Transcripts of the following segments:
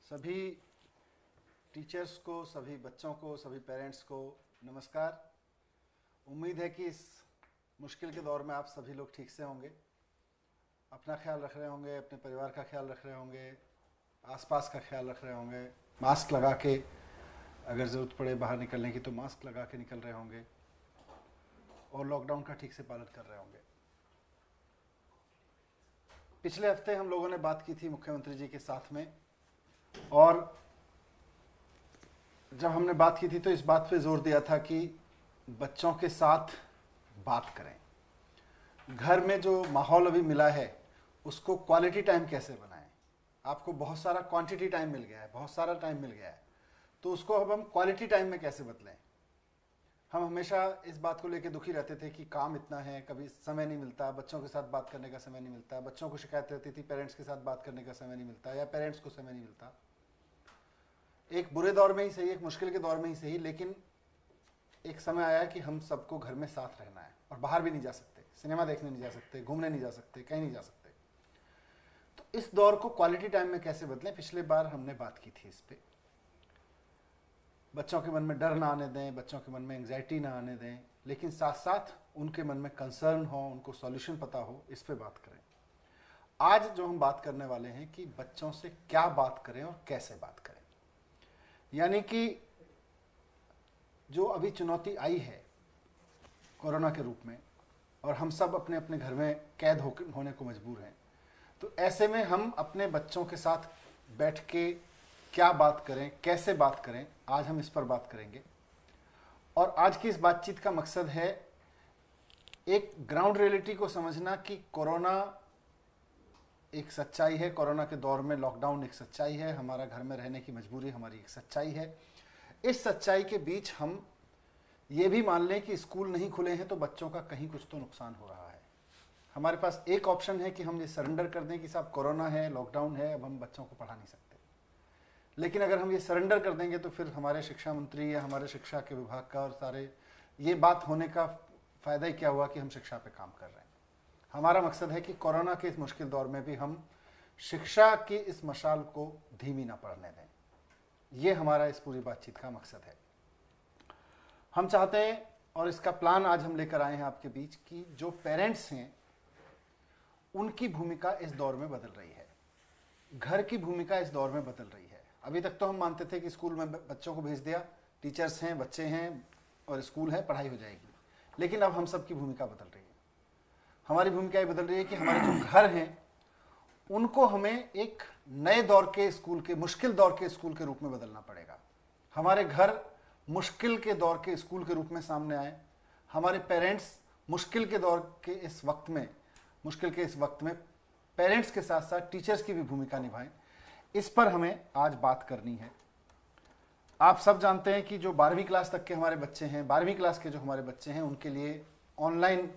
सभी टीचर्स को, सभी बच्चों को, सभी पेरेंट्स को नमस्कार। उम्मीद है कि इस मुश्किल के दौर में आप सभी लोग ठीक से होंगे, अपना ख्याल रख रहे होंगे, अपने परिवार का ख्याल रख रहे होंगे, आसपास का ख्याल रख रहे होंगे, मास्क लगा के अगर ज़रूरत पड़े बाहर निकलने की तो मास्क लगा के निकल रहे होंगे और लॉकडाउन का ठीक से पालन कर रहे होंगे। पिछले हफ्ते हम लोगों ने बात की थी मुख्यमंत्री जी के साथ में, और जब हमने बात की थी तो इस बात पे जोर दिया था कि बच्चों के साथ बात करें। घर में जो माहौल अभी मिला है उसको क्वालिटी टाइम कैसे बनाएं। आपको बहुत सारा क्वांटिटी टाइम मिल गया है, बहुत सारा टाइम मिल गया है, तो उसको अब हम क्वालिटी टाइम में कैसे बदलें। हम हमेशा इस बात को लेकर दुखी रहते थे कि काम इतना है, कभी समय नहीं मिलता, बच्चों के साथ बात करने का समय नहीं मिलता, बच्चों को शिकायत रहती थी पेरेंट्स के साथ बात करने का समय नहीं मिलता या पेरेंट्स को समय नहीं मिलता। एक बुरे दौर में ही सही, एक मुश्किल के दौर में ही सही, लेकिन एक समय आया कि हम सबको घर में साथ रहना है और बाहर भी नहीं जा सकते, सिनेमा देखने नहीं जा सकते, घूमने नहीं जा सकते, कहीं नहीं जा सकते। तो इस दौर को क्वालिटी टाइम में कैसे बदलें, पिछले बार हमने बात की थी इस पे। बच्चों के मन में डर ना आने दें, बच्चों के मन में एंग्जाइटी ना आने दें, लेकिन साथ साथ उनके मन में कंसर्न हो, उनको सॉल्यूशन पता हो, इस पे बात करें। आज जो हम बात करने वाले हैं कि बच्चों से क्या बात करें और कैसे बात करें। यानी कि जो अभी चुनौती आई है कोरोना के रूप में और हम सब अपने अपने घर में कैद होने को मजबूर हैं, तो ऐसे में हम अपने बच्चों के साथ बैठ के क्या बात करें, कैसे बात करें, आज हम इस पर बात करेंगे। और आज की इस बातचीत का मकसद है एक ग्राउंड रियलिटी को समझना कि कोरोना एक सच्चाई है, कोरोना के दौर में लॉकडाउन एक सच्चाई है, हमारा घर में रहने की मजबूरी हमारी एक सच्चाई है। इस सच्चाई के बीच हम ये भी मान लें कि स्कूल नहीं खुले हैं तो बच्चों का कहीं कुछ तो नुकसान हो रहा है। हमारे पास एक ऑप्शन है कि हम ये सरेंडर कर दें कि साहब कोरोना है, लॉकडाउन है, अब हम बच्चों को पढ़ा नहीं सकते। लेकिन अगर हम ये सरेंडर कर देंगे तो फिर हमारे शिक्षा मंत्री या हमारे शिक्षा के विभाग का और सारे ये बात होने का फ़ायदा ही क्या हुआ कि हम शिक्षा पे काम कर रहे हैं। हमारा मकसद है कि कोरोना के इस मुश्किल दौर में भी हम शिक्षा की इस मशाल को धीमी ना पड़ने दें। ये हमारा इस पूरी बातचीत का मकसद है। हम चाहते हैं और इसका प्लान आज हम लेकर आए हैं आपके बीच कि जो पेरेंट्स हैं उनकी भूमिका इस दौर में बदल रही है, घर की भूमिका इस दौर में बदल रही है। अभी तक तो हम मानते थे कि स्कूल में बच्चों को भेज दिया, टीचर्स हैं, बच्चे हैं और स्कूल है, पढ़ाई हो जाएगी। लेकिन अब हम सबकी भूमिका बदल रही है। हमारी भूमिका ये बदल रही है कि हमारे जो घर हैं उनको हमें एक नए दौर के स्कूल के, मुश्किल दौर के स्कूल के रूप में बदलना पड़ेगा। हमारे घर मुश्किल के दौर के स्कूल के रूप में सामने आए, हमारे पेरेंट्स मुश्किल के दौर के इस वक्त में, मुश्किल के इस वक्त में पेरेंट्स के साथ साथ टीचर्स की भी भूमिका निभाएं। इस पर हमें आज बात करनी है। आप सब जानते हैं कि जो 12वीं क्लास तक के हमारे बच्चे हैं, 12वीं क्लास के जो हमारे बच्चे हैं, उनके लिए ऑनलाइन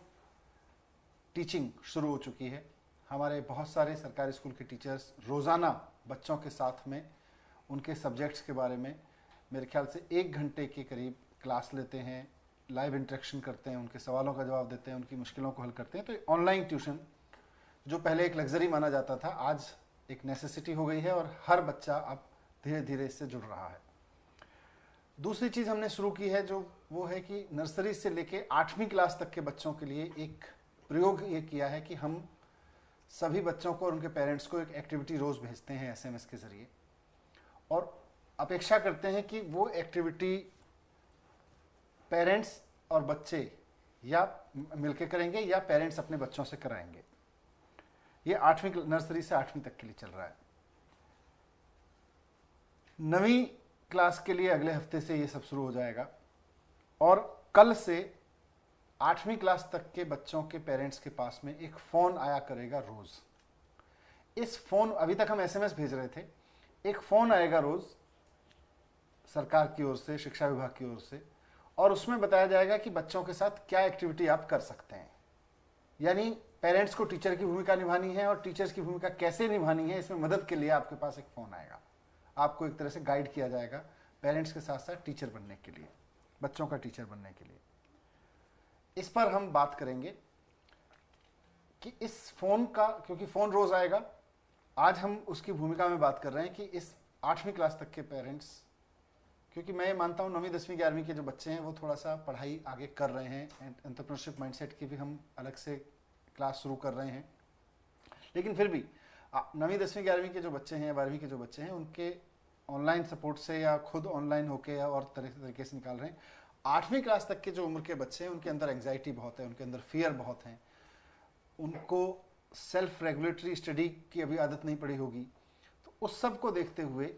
टीचिंग शुरू हो चुकी है। हमारे बहुत सारे सरकारी स्कूल के टीचर्स रोज़ाना बच्चों के साथ में उनके सब्जेक्ट्स के बारे में मेरे ख्याल से 1 घंटे के करीब क्लास लेते हैं, लाइव इंटरेक्शन करते हैं, उनके सवालों का जवाब देते हैं, उनकी मुश्किलों को हल करते हैं। तो ऑनलाइन ट्यूशन जो पहले एक लग्जरी माना जाता था, आज एक नेसेसिटी हो गई है और हर बच्चा अब धीरे धीरे इससे जुड़ रहा है। दूसरी चीज़ हमने शुरू की है जो वो है कि नर्सरी से लेके 8वीं क्लास तक के बच्चों के लिए एक प्रयोग ये किया है कि हम सभी बच्चों को और उनके पेरेंट्स को एक एक्टिविटी रोज़ भेजते हैं SMS के ज़रिए, और अपेक्षा करते हैं कि वो एक्टिविटी पेरेंट्स और बच्चे या मिलकर करेंगे या पेरेंट्स अपने बच्चों से कराएंगे। ये 8वीं नर्सरी से 8वीं तक के लिए चल रहा है। 9वीं क्लास के लिए अगले हफ्ते से ये सब शुरू हो जाएगा और कल से 8वीं क्लास तक के बच्चों के पेरेंट्स के पास में एक फ़ोन आया करेगा रोज़। इस फ़ोन, अभी तक हम SMS भेज रहे थे, एक फ़ोन आएगा रोज़ सरकार की ओर से, शिक्षा विभाग की ओर से, और उसमें बताया जाएगा कि बच्चों के साथ क्या एक्टिविटी आप कर सकते हैं। यानी पेरेंट्स को टीचर की भूमिका निभानी है और टीचर्स की भूमिका कैसे निभानी है, इसमें मदद के लिए आपके पास एक फ़ोन आएगा। आपको एक तरह से गाइड किया जाएगा पेरेंट्स के साथ साथ टीचर बनने के लिए, बच्चों का टीचर बनने के लिए। इस पर हम बात करेंगे कि इस फ़ोन का, क्योंकि फ़ोन रोज़ आएगा आज हम उसकी भूमिका में बात कर रहे हैं कि इस 8वीं क्लास तक के पेरेंट्स, क्योंकि मैं ये मानता हूँ 9वीं 10वीं 11वीं के जो बच्चे हैं वो थोड़ा सा पढ़ाई आगे कर रहे हैं, एंटरप्रेन्योरशिप माइंडसेट की भी हम अलग से क्लास शुरू कर रहे हैं, लेकिन फिर भी 9वीं 10वीं 11वीं के जो बच्चे हैं, 12वीं के जो बच्चे हैं, उनके ऑनलाइन सपोर्ट से या खुद ऑनलाइन होके या और तरीके से निकाल रहे हैं। 8वीं क्लास तक के जो उम्र के बच्चे हैं उनके अंदर एंग्जाइटी बहुत है, उनके अंदर फियर बहुत है, उनको सेल्फ रेगुलेटरी स्टडी की अभी आदत नहीं पड़ी होगी। तो उस सब को देखते हुए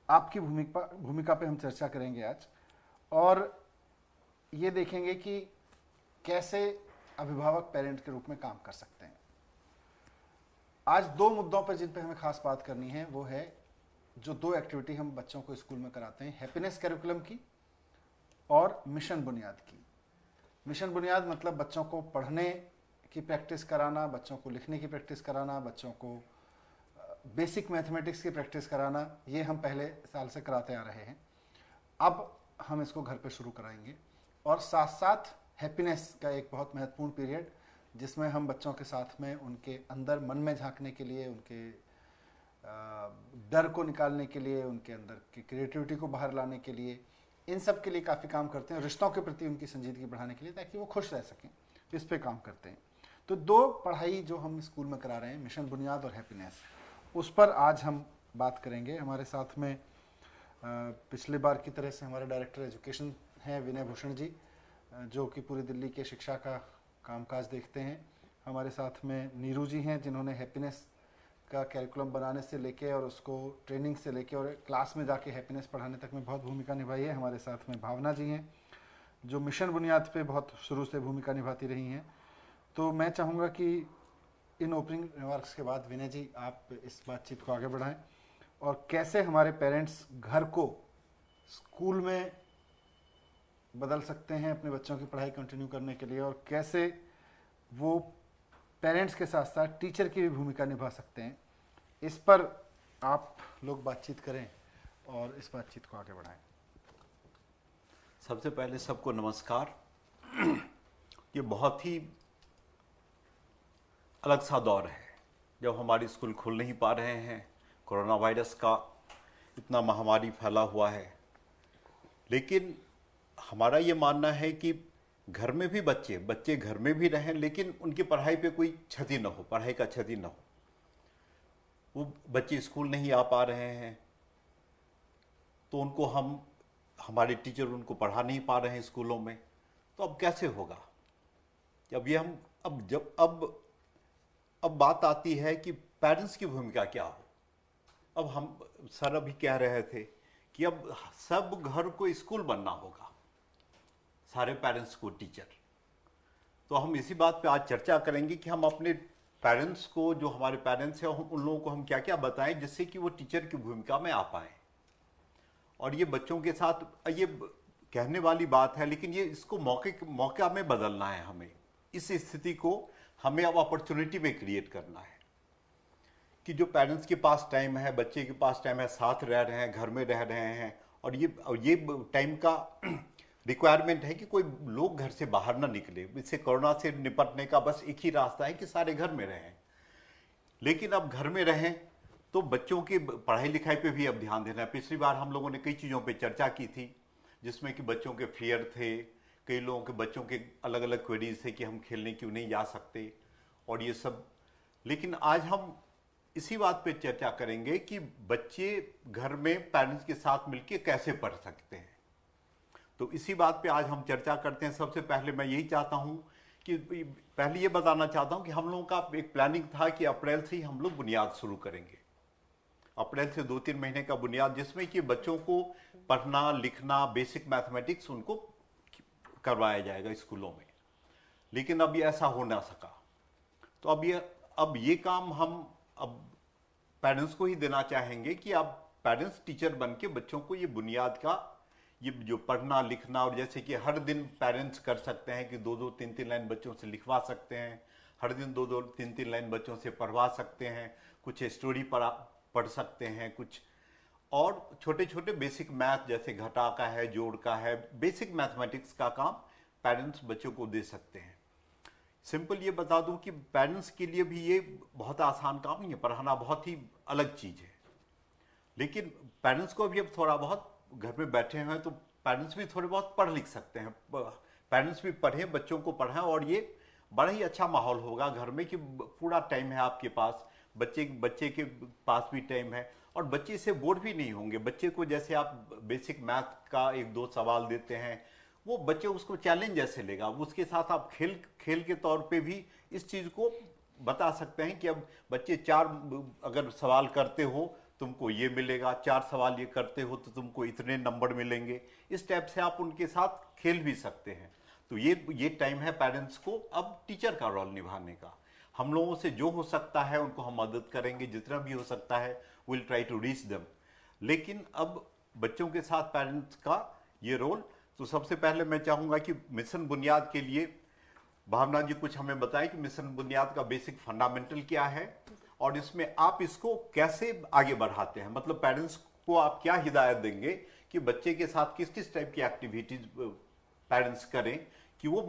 आपकी भूमिका पे हम चर्चा करेंगे आज, और ये देखेंगे कि कैसे अभिभावक पेरेंट के रूप में काम कर सकते हैं। आज 2 मुद्दों पर जिन पे हमें खास बात करनी है वो है जो 2 एक्टिविटी हम बच्चों को स्कूल में कराते हैं, हैप्पीनेस कैरिकुलम की और मिशन बुनियाद की। मिशन बुनियाद मतलब बच्चों को पढ़ने की प्रैक्टिस कराना, बच्चों को लिखने की प्रैक्टिस कराना, बच्चों को बेसिक मैथमेटिक्स की प्रैक्टिस कराना। ये हम पहले साल से कराते आ रहे हैं, अब हम इसको घर पे शुरू कराएंगे। और साथ साथ हैप्पीनेस का एक बहुत महत्वपूर्ण पीरियड जिसमें हम बच्चों के साथ में उनके अंदर मन में झांकने के लिए, उनके डर को निकालने के लिए, उनके अंदर की क्रिएटिविटी को बाहर लाने के लिए, इन सब के लिए काफ़ी काम करते हैं। रिश्तों के प्रति उनकी संजीदगी बढ़ाने के लिए, ताकि वो खुश रह सकें, इस पे काम करते हैं। तो 2 पढ़ाई जो हम स्कूल में करा रहे हैं, मिशन बुनियाद और हैप्पीनेस, उस पर आज हम बात करेंगे। हमारे साथ में पिछले बार की तरह से हमारे डायरेक्टर एजुकेशन हैं विनय भूषण जी, जो कि पूरी दिल्ली के शिक्षा का कामकाज देखते हैं। हमारे साथ में नीरू जी हैं, जिन्होंने हैप्पीनेस का कैरिकुलम बनाने से लेके और उसको ट्रेनिंग से लेके और क्लास में जाके हैप्पीनेस पढ़ाने तक में बहुत भूमिका निभाई है। हमारे साथ में भावना जी हैं, जो मिशन बुनियाद पे बहुत शुरू से भूमिका निभाती रही हैं। तो मैं चाहूँगा कि इन ओपनिंग रिमार्क्स के बाद विनय जी आप इस बातचीत को आगे बढ़ाएं, और कैसे हमारे पेरेंट्स घर को स्कूल में बदल सकते हैं अपने बच्चों की पढ़ाई कंटिन्यू करने के लिए, और कैसे वो पेरेंट्स के साथ साथ टीचर की भी भूमिका निभा सकते हैं। इस पर आप लोग बातचीत करें और इस बातचीत को आगे बढ़ाएं। सबसे पहले सबको नमस्कार। ये बहुत ही अलग सा दौर है जब हमारे स्कूल खुल नहीं पा रहे हैं, कोरोना वायरस का इतना महामारी फैला हुआ है। लेकिन हमारा ये मानना है कि घर में भी बच्चे घर में भी रहें, लेकिन उनकी पढ़ाई पे कोई क्षति न हो, पढ़ाई का क्षति न हो। वो बच्चे स्कूल नहीं आ पा रहे हैं तो उनको हमारे टीचर उनको पढ़ा नहीं पा रहे हैं स्कूलों में, तो अब कैसे होगा? जब ये हम अब बात आती है कि पेरेंट्स की भूमिका क्या हो। अब हम सर अभी कह रहे थे कि अब सब घर को स्कूल बनना होगा, सारे पेरेंट्स को टीचर। तो हम इसी बात पे आज चर्चा करेंगे कि हम अपने पेरेंट्स को, जो हमारे पेरेंट्स हैं, उन लोगों को हम क्या क्या बताएं जिससे कि वो टीचर की भूमिका में आ पाएं। और ये बच्चों के साथ, ये कहने वाली बात है, लेकिन ये इसको मौका में बदलना है हमें। इस स्थिति को हमें अब अपॉर्चुनिटी में क्रिएट करना है कि जो पेरेंट्स के पास टाइम है, बच्चे के पास टाइम है, साथ रह रहे हैं, घर में रह रहे हैं, और ये टाइम का रिक्वायरमेंट है कि कोई लोग घर से बाहर ना निकले। इससे कोरोना से निपटने का बस एक ही रास्ता है कि सारे घर में रहें। लेकिन अब घर में रहें तो बच्चों की पढ़ाई लिखाई पे भी अब ध्यान देना है। पिछली बार हम लोगों ने कई चीज़ों पे चर्चा की थी, जिसमें कि बच्चों के फियर थे, कई लोगों के बच्चों के अलग अलग क्वेरीज थे कि हम खेलने क्यों नहीं जा सकते और ये सब। लेकिन आज हम इसी बात पे चर्चा करेंगे कि बच्चे घर में पेरेंट्स के साथ मिलकर कैसे पढ़ सकते हैं। तो इसी बात पे आज हम चर्चा करते हैं। सबसे पहले मैं यही चाहता हूं कि पहले ये बताना चाहता हूं कि हम लोगों का एक प्लानिंग था कि अप्रैल से ही हम लोग बुनियाद शुरू करेंगे। अप्रैल से 2-3 महीने का बुनियाद, जिसमें कि बच्चों को पढ़ना लिखना, बेसिक मैथमेटिक्स उनको करवाया जाएगा स्कूलों में। लेकिन अब ये ऐसा हो ना सका, तो अब ये काम हम अब पेरेंट्स को ही देना चाहेंगे कि अब पेरेंट्स टीचर बन के बच्चों को ये बुनियाद का, ये जो पढ़ना लिखना, और जैसे कि हर दिन पेरेंट्स कर सकते हैं कि 2-2, 3-3 लाइन बच्चों से लिखवा सकते हैं, हर दिन 2-2, 3-3 लाइन बच्चों से पढ़वा सकते हैं, कुछ स्टोरी पढ़ सकते हैं, कुछ और छोटे छोटे बेसिक मैथ जैसे घटा का है, जोड़ का है, बेसिक मैथमेटिक्स का काम पेरेंट्स बच्चों को दे सकते हैं। सिंपल ये बता दूं कि पेरेंट्स के लिए भी ये बहुत आसान काम नहीं है, पढ़ाना बहुत ही अलग चीज़ है। लेकिन पेरेंट्स को भी अब थोड़ा बहुत घर में बैठे हुए हैं तो पेरेंट्स भी थोड़े बहुत पढ़ लिख सकते हैं। पेरेंट्स भी पढ़ें, बच्चों को पढ़ाएं, और ये बड़ा ही अच्छा माहौल होगा घर में कि पूरा टाइम है आपके पास, बच्चे के पास भी टाइम है, और बच्चे से बोर भी नहीं होंगे। बच्चे को जैसे आप बेसिक मैथ का एक दो सवाल देते हैं, वो बच्चे उसको चैलेंज जैसे लेगा। उसके साथ आप खेल के तौर पे भी इस चीज़ को बता सकते हैं कि अब बच्चे 4 अगर सवाल करते हो तुमको ये मिलेगा, 4 सवाल ये करते हो तो तुमको इतने नंबर मिलेंगे। इस टाइप से आप उनके साथ खेल भी सकते हैं। तो ये टाइम है पेरेंट्स को अब टीचर का रोल निभाने का। हम लोगों से जो हो सकता है उनको हम मदद करेंगे, जितना भी हो सकता है will try to reach them. लेकिन अब बच्चों के साथ पेरेंट्स का ये रोल, तो सबसे पहले मैं चाहूँगा कि मिशन बुनियाद के लिए भावना जी कुछ हमें बताएं कि मिशन बुनियाद का बेसिक फंडामेंटल क्या है, और इसमें आप इसको कैसे आगे बढ़ाते हैं। मतलब पेरेंट्स को आप क्या हिदायत देंगे कि बच्चे के साथ किस किस टाइप की एक्टिविटीज पेरेंट्स करें कि वो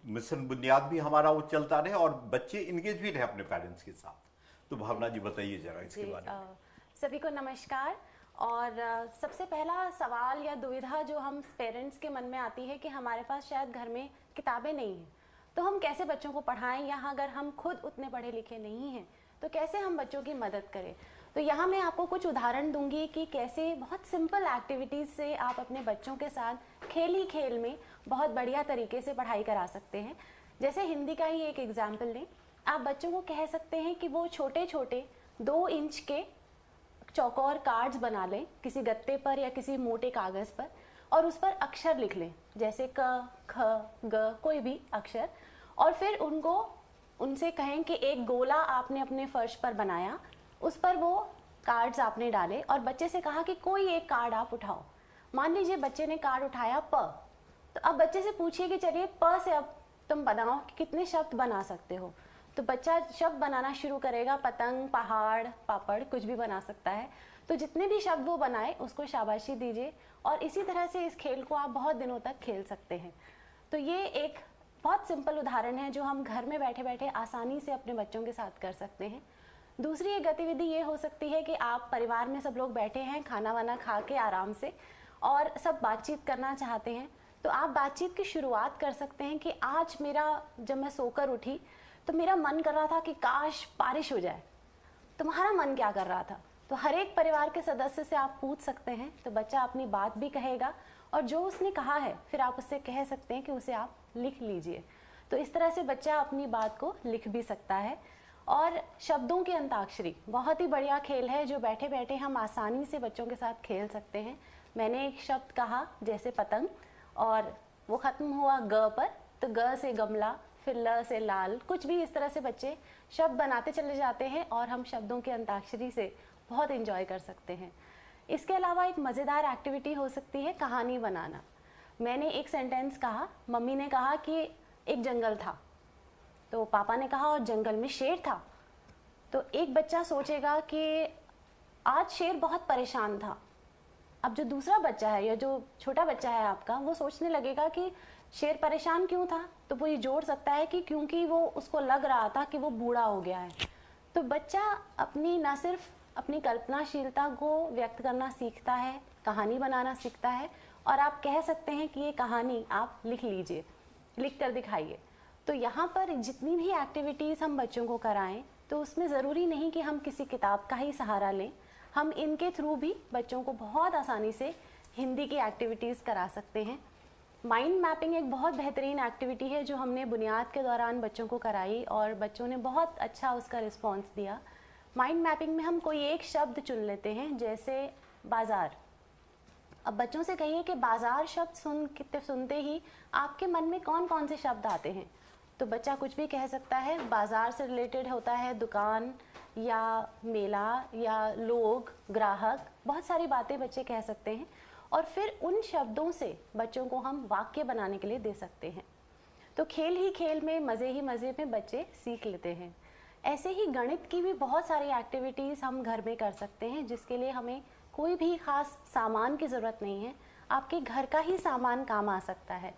मिशन बुनियाद भी हमारा वो चलता रहे और बच्चे इंगेज भी रहे अपने पेरेंट्स के साथ। तो भावना जी बताइए जरा इसके बारे में। सभी को नमस्कार। और सबसे पहला सवाल या दुविधा जो हम पेरेंट्स के मन में आती है कि हमारे पास शायद घर में किताबें नहीं हैं, तो हम कैसे बच्चों को पढ़ाएं, या अगर हम खुद उतने पढ़े लिखे नहीं हैं तो कैसे हम बच्चों की मदद करें। तो यहाँ मैं आपको कुछ उदाहरण दूंगी कि कैसे बहुत सिंपल एक्टिविटीज़ से आप अपने बच्चों के साथ खेल ही खेल में बहुत बढ़िया तरीके से पढ़ाई करा सकते हैं। जैसे हिंदी का ही एक एग्जाम्पल लें, आप बच्चों को कह सकते हैं कि वो छोटे छोटे 2 इंच के चौकोर कार्ड्स बना लें किसी गत्ते पर या किसी मोटे कागज़ पर, और उस पर अक्षर लिख लें, जैसे क, ख, ग, कोई भी अक्षर। और फिर उनसे कहें कि एक गोला आपने अपने फर्श पर बनाया, उस पर वो कार्ड्स आपने डाले, और बच्चे से कहा कि कोई एक कार्ड आप उठाओ। मान लीजिए बच्चे ने कार्ड उठाया प, तो अब बच्चे से पूछिए कि चलिए प से अब तुम बनाओ कि कितने शब्द बना सकते हो। तो बच्चा शब्द बनाना शुरू करेगा, पतंग, पहाड़, पापड़, कुछ भी बना सकता है। तो जितने भी शब्द वो बनाए उसको शाबाशी दीजिए, और इसी तरह से इस खेल को आप बहुत दिनों तक खेल सकते हैं। तो ये एक बहुत सिंपल उदाहरण है जो हम घर में बैठे बैठे आसानी से अपने बच्चों के साथ कर सकते हैं। दूसरी एक गतिविधि ये हो सकती है कि आप परिवार में सब लोग बैठे हैं खाना वाना खा के आराम से, और सब बातचीत करना चाहते हैं, तो आप बातचीत की शुरुआत कर सकते हैं कि आज जब मैं सोकर उठी तो मेरा मन कर रहा था कि काश बारिश हो जाए। तुम्हारा मन क्या कर रहा था? तो हर एक परिवार के सदस्य से आप पूछ सकते हैं, तो बच्चा अपनी बात भी कहेगा, और जो उसने कहा है फिर आप उससे कह सकते हैं कि उसे आप लिख लीजिए। तो इस तरह से बच्चा अपनी बात को लिख भी सकता है। और शब्दों की अंताक्षरी बहुत ही बढ़िया खेल है जो बैठे बैठे हम आसानी से बच्चों के साथ खेल सकते हैं। मैंने एक शब्द कहा जैसे पतंग, और वो ख़त्म हुआ ग पर, तो ग से गमला, फिर ल से लाल, कुछ भी इस तरह से बच्चे शब्द बनाते चले जाते हैं और हम शब्दों की अंताक्षरी से बहुत एंजॉय कर सकते हैं। इसके अलावा एक मज़ेदार एक्टिविटी हो सकती है कहानी बनाना। मैंने एक सेंटेंस कहा, मम्मी ने कहा कि एक जंगल था, तो पापा ने कहा और जंगल में शेर था। तो एक बच्चा सोचेगा कि आज शेर बहुत परेशान था। अब जो दूसरा बच्चा है या जो छोटा बच्चा है आपका, वो सोचने लगेगा कि शेर परेशान क्यों था, तो वो ये जोड़ सकता है कि क्योंकि वो उसको लग रहा था कि वो बूढ़ा हो गया है। तो बच्चा अपनी न सिर्फ अपनी कल्पनाशीलता को व्यक्त करना सीखता है, कहानी बनाना सीखता है, और आप कह सकते हैं कि ये कहानी आप लिख लीजिए, लिख कर दिखाइए। तो यहाँ पर जितनी भी एक्टिविटीज़ हम बच्चों को कराएं, तो उसमें ज़रूरी नहीं कि हम किसी किताब का ही सहारा लें, हम इनके थ्रू भी बच्चों को बहुत आसानी से हिंदी की एक्टिविटीज़ करा सकते हैं। माइंड मैपिंग एक बहुत बेहतरीन एक्टिविटी है जो हमने बुनियाद के दौरान बच्चों को कराई और बच्चों ने बहुत अच्छा उसका रिस्पॉन्स दिया। माइंड मैपिंग में हम कोई एक शब्द चुन लेते हैं, जैसे बाज़ार। अब बच्चों से कहिए कि बाज़ार शब्द सुनते ही आपके मन में कौन कौन से शब्द आते हैं, तो बच्चा कुछ भी कह सकता है। बाज़ार से रिलेटेड होता है दुकान या मेला या लोग, ग्राहक, बहुत सारी बातें बच्चे कह सकते हैं, और फिर उन शब्दों से बच्चों को हम वाक्य बनाने के लिए दे सकते हैं। तो खेल ही खेल में, मज़े ही मज़े में बच्चे सीख लेते हैं। ऐसे ही गणित की भी बहुत सारी एक्टिविटीज़ हम घर में कर सकते हैं, जिसके लिए हमें कोई भी ख़ास सामान की ज़रूरत नहीं है, आपके घर का ही सामान काम आ सकता है।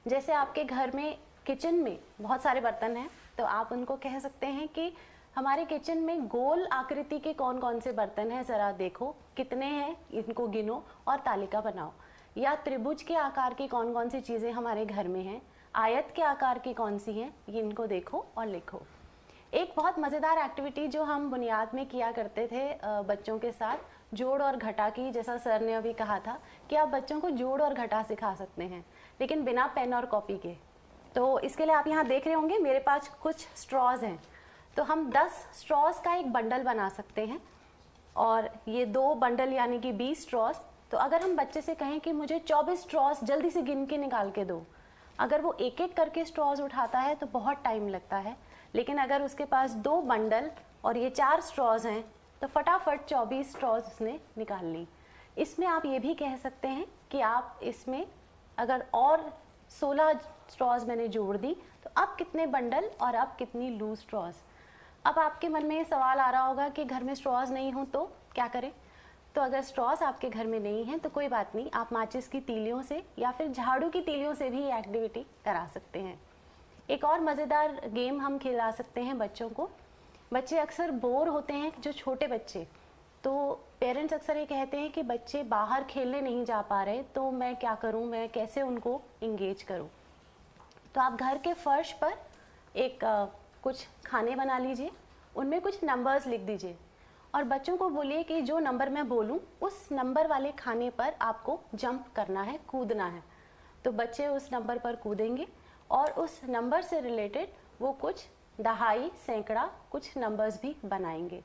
जैसे आपके घर में किचन में बहुत सारे बर्तन हैं, तो आप उनको कह सकते हैं कि हमारे किचन में गोल आकृति के कौन कौन से बर्तन हैं, ज़रा देखो कितने हैं, इनको गिनो और तालिका बनाओ। या त्रिभुज के आकार की कौन कौन सी चीज़ें हमारे घर में हैं, आयत के आकार की कौन सी हैं, ये इनको देखो और लिखो। एक बहुत मज़ेदार एक्टिविटी जो हम बुनियाद में किया करते थे बच्चों के साथ, जोड़ और घटा की, जैसा सर ने अभी कहा था कि आप बच्चों को जोड़ और घटा सिखा सकते हैं, लेकिन बिना पेन और कॉपी के। तो इसके लिए आप यहाँ देख रहे होंगे मेरे पास कुछ स्ट्रॉज हैं, तो हम 10 स्ट्रॉज का एक बंडल बना सकते हैं, और ये 2 बंडल यानी कि 20 स्ट्रॉज। तो अगर हम बच्चे से कहें कि मुझे 24 स्ट्रॉज जल्दी से गिन के निकाल के दो, अगर वो एक एक करके स्ट्रॉज उठाता है तो बहुत टाइम लगता है, लेकिन अगर उसके पास 2 बंडल और ये 4 स्ट्रॉज हैं तो फटाफट 24 स्ट्रॉज उसने निकाल ली। इसमें आप ये भी कह सकते हैं कि आप इसमें अगर और 16 स्ट्रॉज मैंने जोड़ दी तो अब कितने बंडल और अब कितनी लूज स्ट्रॉज। अब आपके मन में ये सवाल आ रहा होगा कि घर में स्ट्रॉज नहीं हो तो क्या करें। तो अगर स्ट्रॉज आपके घर में नहीं है तो कोई बात नहीं, आप माचिस की तीलियों से या फिर झाड़ू की तीलियों से भी ये एक्टिविटी करा सकते हैं। एक और मज़ेदार गेम हम खिला सकते हैं बच्चों को। बच्चे अक्सर बोर होते हैं, जो छोटे बच्चे, तो पेरेंट्स अक्सर ये कहते हैं कि बच्चे बाहर खेलने नहीं जा पा रहे, तो मैं क्या करूं, मैं कैसे उनको इंगेज करूं। तो आप घर के फर्श पर एक कुछ खाने बना लीजिए, उनमें कुछ नंबर्स लिख दीजिए और बच्चों को बोलिए कि जो नंबर मैं बोलूं उस नंबर वाले खाने पर आपको जंप करना है, कूदना है। तो बच्चे उस नंबर पर कूदेंगे और उस नंबर से रिलेटेड वो कुछ दहाई, सैकड़ा, कुछ नंबर्स भी बनाएंगे।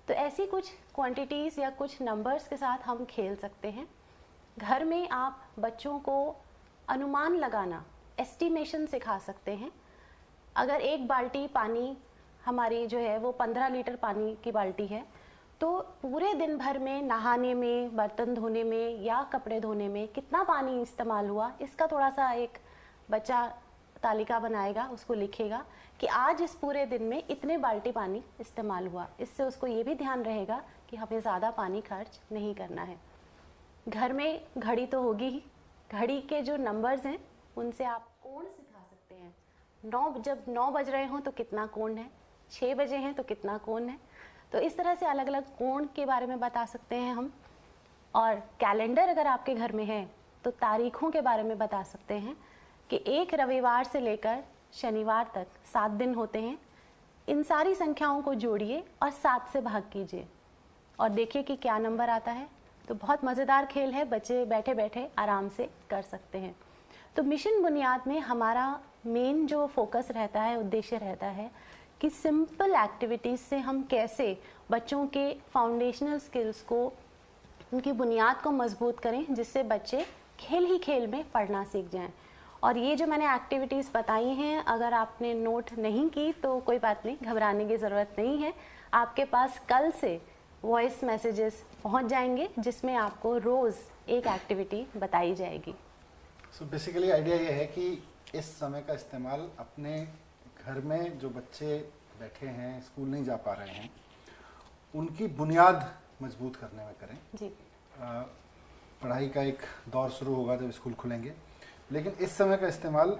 तो ऐसी कुछ क्वांटिटीज़ या कुछ नंबर्स के साथ हम खेल सकते हैं। घर में आप बच्चों को अनुमान लगाना, एस्टिमेशन सिखा सकते हैं। अगर एक बाल्टी पानी हमारी जो है वो 15 लीटर पानी की बाल्टी है, तो पूरे दिन भर में नहाने में, बर्तन धोने में या कपड़े धोने में कितना पानी इस्तेमाल हुआ, इसका थोड़ा सा एक बच्चा तालिका बनाएगा, उसको लिखेगा कि आज इस पूरे दिन में इतने बाल्टी पानी इस्तेमाल हुआ। इससे उसको ये भी ध्यान रहेगा कि हमें ज़्यादा पानी खर्च नहीं करना है। घर में घड़ी तो होगी ही, घड़ी के जो नंबर्स हैं उनसे आप कोण सिखा सकते हैं। जब 9 बज रहे हों तो कितना कोण है, 6 बजे हैं तो कितना कोण है। तो इस तरह से अलग अलग कोण के बारे में बता सकते हैं हम। और कैलेंडर अगर आपके घर में है तो तारीखों के बारे में बता सकते हैं कि एक रविवार से लेकर शनिवार तक 7 दिन होते हैं। इन सारी संख्याओं को जोड़िए और 7 से भाग कीजिए और देखिए कि क्या नंबर आता है। तो बहुत मज़ेदार खेल है, बच्चे बैठे बैठे आराम से कर सकते हैं। तो मिशन बुनियाद में हमारा मेन जो फोकस रहता है, उद्देश्य रहता है कि सिंपल एक्टिविटीज़ से हम कैसे बच्चों के फाउंडेशनल स्किल्स को, उनकी बुनियाद को मजबूत करें, जिससे बच्चे खेल ही खेल में पढ़ना सीख जाएं। और ये जो मैंने एक्टिविटीज़ बताई हैं, अगर आपने नोट नहीं की तो कोई बात नहीं, घबराने की ज़रूरत नहीं है। आपके पास कल से वॉइस मैसेजेस पहुंच जाएंगे जिसमें आपको रोज़ एक एक्टिविटी बताई जाएगी। सो बेसिकली आइडिया ये है कि इस समय का इस्तेमाल अपने घर में जो बच्चे बैठे हैं, स्कूल नहीं जा पा रहे हैं, उनकी बुनियाद मजबूत करने में करें। जी। पढ़ाई का एक दौर शुरू होगा जब स्कूल खुलेंगे, लेकिन इस समय का इस्तेमाल